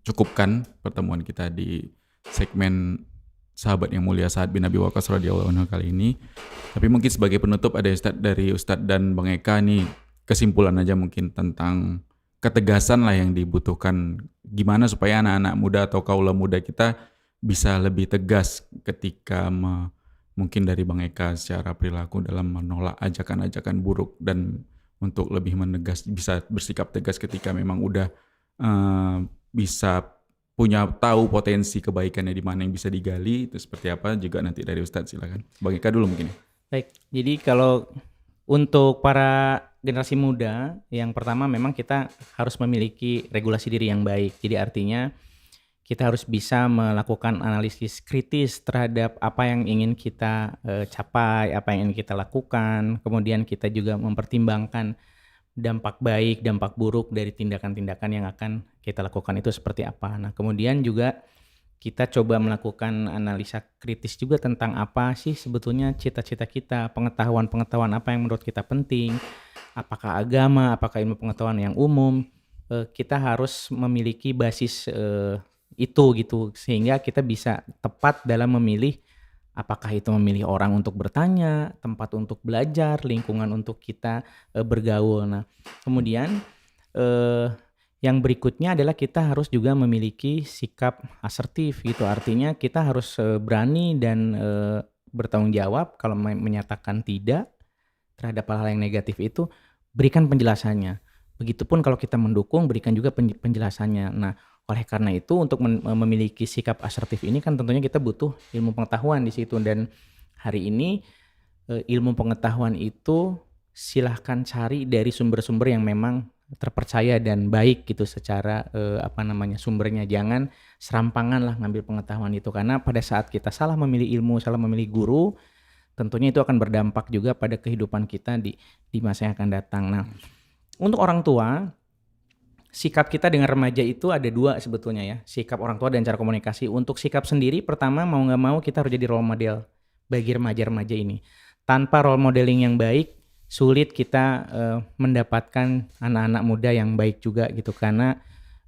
Speaker 2: cukupkan pertemuan kita di segmen sahabat yang mulia Sa'ad bin Abi Waqqas radhiyallahu anhu kali ini. Tapi mungkin sebagai penutup ada dari Ustadz dan Bang Eka nih, kesimpulan aja mungkin tentang ketegasan lah yang dibutuhkan, gimana supaya anak-anak muda atau kaula muda kita bisa lebih tegas ketika mungkin dari Bang Eka secara perilaku dalam menolak ajakan-ajakan buruk, dan untuk lebih menegas, bisa bersikap tegas ketika memang udah bisa punya tahu potensi kebaikannya di mana yang bisa digali, itu seperti apa juga nanti dari Ustadz, silakan. Bang Eka dulu mungkin.
Speaker 4: Baik, jadi kalau untuk para generasi muda, yang pertama memang kita harus memiliki regulasi diri yang baik. Jadi artinya kita harus bisa melakukan analisis kritis terhadap apa yang ingin kita capai, apa yang ingin kita lakukan. Kemudian kita juga mempertimbangkan dampak baik, dampak buruk dari tindakan-tindakan yang akan kita lakukan itu seperti apa. Nah, kemudian juga kita coba melakukan analisa kritis juga tentang apa sih sebetulnya cita-cita kita, pengetahuan-pengetahuan apa yang menurut kita penting, apakah agama, apakah ilmu pengetahuan yang umum. Kita harus memiliki basis itu gitu, sehingga kita bisa tepat dalam memilih, apakah itu memilih orang untuk bertanya, tempat untuk belajar, lingkungan untuk kita bergaul. Nah, kemudian yang berikutnya adalah kita harus juga memiliki sikap asertif gitu. Artinya kita harus berani dan bertanggung jawab kalau menyatakan tidak terhadap hal-hal yang negatif itu, berikan penjelasannya. Begitupun kalau kita mendukung, berikan juga penjelasannya. Nah, oleh karena itu untuk memiliki sikap asertif ini kan tentunya kita butuh ilmu pengetahuan di situ, dan hari ini ilmu pengetahuan itu silahkan cari dari sumber-sumber yang memang terpercaya dan baik gitu secara sumbernya. Jangan serampangan lah ngambil pengetahuan itu, karena pada saat kita salah memilih ilmu, salah memilih guru, tentunya itu akan berdampak juga pada kehidupan kita di masa yang akan datang. Nah, untuk orang tua, sikap kita dengan remaja itu ada dua sebetulnya ya, sikap orang tua dan cara komunikasi. Untuk sikap sendiri, pertama mau nggak mau kita harus jadi role model bagi remaja-remaja ini. Tanpa role modeling yang baik, sulit kita mendapatkan anak-anak muda yang baik juga gitu, karena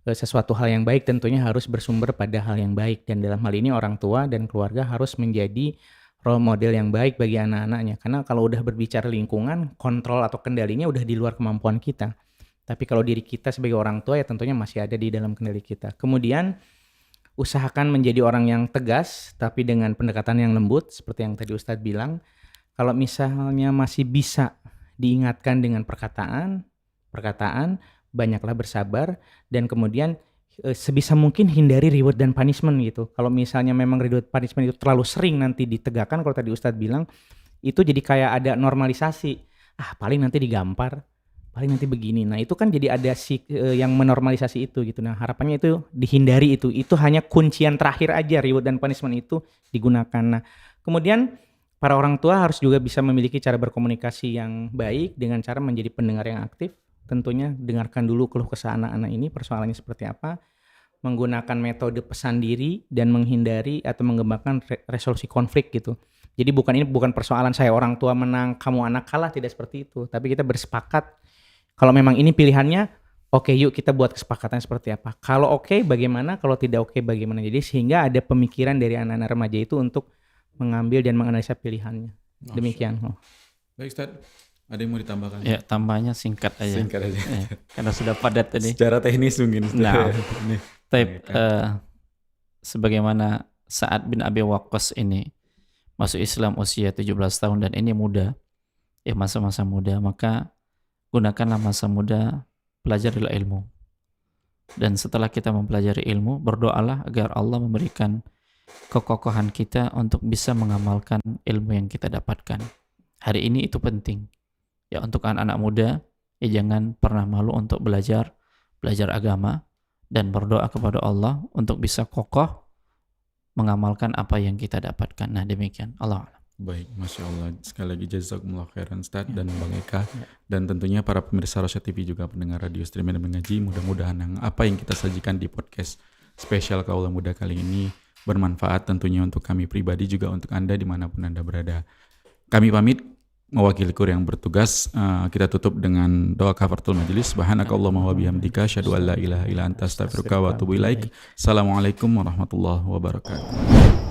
Speaker 4: sesuatu hal yang baik tentunya harus bersumber pada hal yang baik, dan dalam hal ini orang tua dan keluarga harus menjadi role model yang baik bagi anak-anaknya. Karena kalau udah berbicara lingkungan, kontrol atau kendalinya udah di luar kemampuan kita. Tapi kalau diri kita sebagai orang tua ya tentunya masih ada di dalam kendali kita. Kemudian usahakan menjadi orang yang tegas tapi dengan pendekatan yang lembut seperti yang tadi Ustadz bilang. Kalau misalnya masih bisa diingatkan dengan perkataan, banyaklah bersabar, dan kemudian sebisa mungkin hindari reward dan punishment gitu. Kalau misalnya memang reward punishment itu terlalu sering nanti ditegakkan, kalau tadi Ustadz bilang, itu jadi kayak ada normalisasi. Paling nanti digampar, paling nanti begini. Nah, itu kan jadi ada yang menormalisasi itu gitu. Nah, harapannya itu dihindari itu. Itu hanya kuncian terakhir aja, reward dan punishment itu digunakan. Nah, kemudian para orang tua harus juga bisa memiliki cara berkomunikasi yang baik dengan cara menjadi pendengar yang aktif. Tentunya dengarkan dulu keluh kesah anak-anak ini, persoalannya seperti apa. Menggunakan metode pesan diri dan menghindari atau mengembangkan resolusi konflik gitu. Jadi ini bukan persoalan saya orang tua menang, kamu anak kalah, tidak seperti itu. Tapi kita bersepakat, kalau memang ini pilihannya, oke, yuk kita buat kesepakatan seperti apa. Kalau oke, bagaimana? Kalau tidak oke, bagaimana? Jadi sehingga ada pemikiran dari anak-anak remaja itu untuk mengambil dan menganalisa pilihannya. Demikian.
Speaker 2: Baik, Ustadz. Ada yang mau ditambahkan?
Speaker 3: Ya, tambahnya singkat aja.
Speaker 2: Singkat aja.
Speaker 3: Ya, karena sudah padat tadi.
Speaker 2: Secara teknis mungkin.
Speaker 3: Nah, sebagaimana Sa'ad bin Abi Waqqas ini masuk Islam usia 17 tahun dan ini muda, ya masa-masa muda, maka gunakanlah masa muda, pelajarilah ilmu. Dan setelah kita mempelajari ilmu, berdoalah agar Allah memberikan kekokohan kita untuk bisa mengamalkan ilmu yang kita dapatkan. Hari ini itu penting. Ya, untuk anak-anak muda, ya jangan pernah malu untuk belajar agama dan berdoa kepada Allah untuk bisa kokoh mengamalkan apa yang kita dapatkan. Nah, demikian. Allah a'lam.
Speaker 2: Baik, Masya Allah. Sekali lagi jazakumullah khairan Ustaz dan Bang Eka. Dan tentunya para pemirsa Rosyad TV juga pendengar radio stream dan mengaji. Mudah-mudahan apa yang kita sajikan di podcast spesial Kaula Muda kali ini bermanfaat tentunya untuk kami pribadi, juga untuk Anda dimanapun Anda berada. Kami pamit mewakili kru yang bertugas. Kita tutup dengan doa kafaratul majelis. Subhanakallahumma wa bihamdika asyhadu an la ilaha illa anta astaghfiruka wa atubu ilaik. Assalamualaikum warahmatullahi wabarakatuh.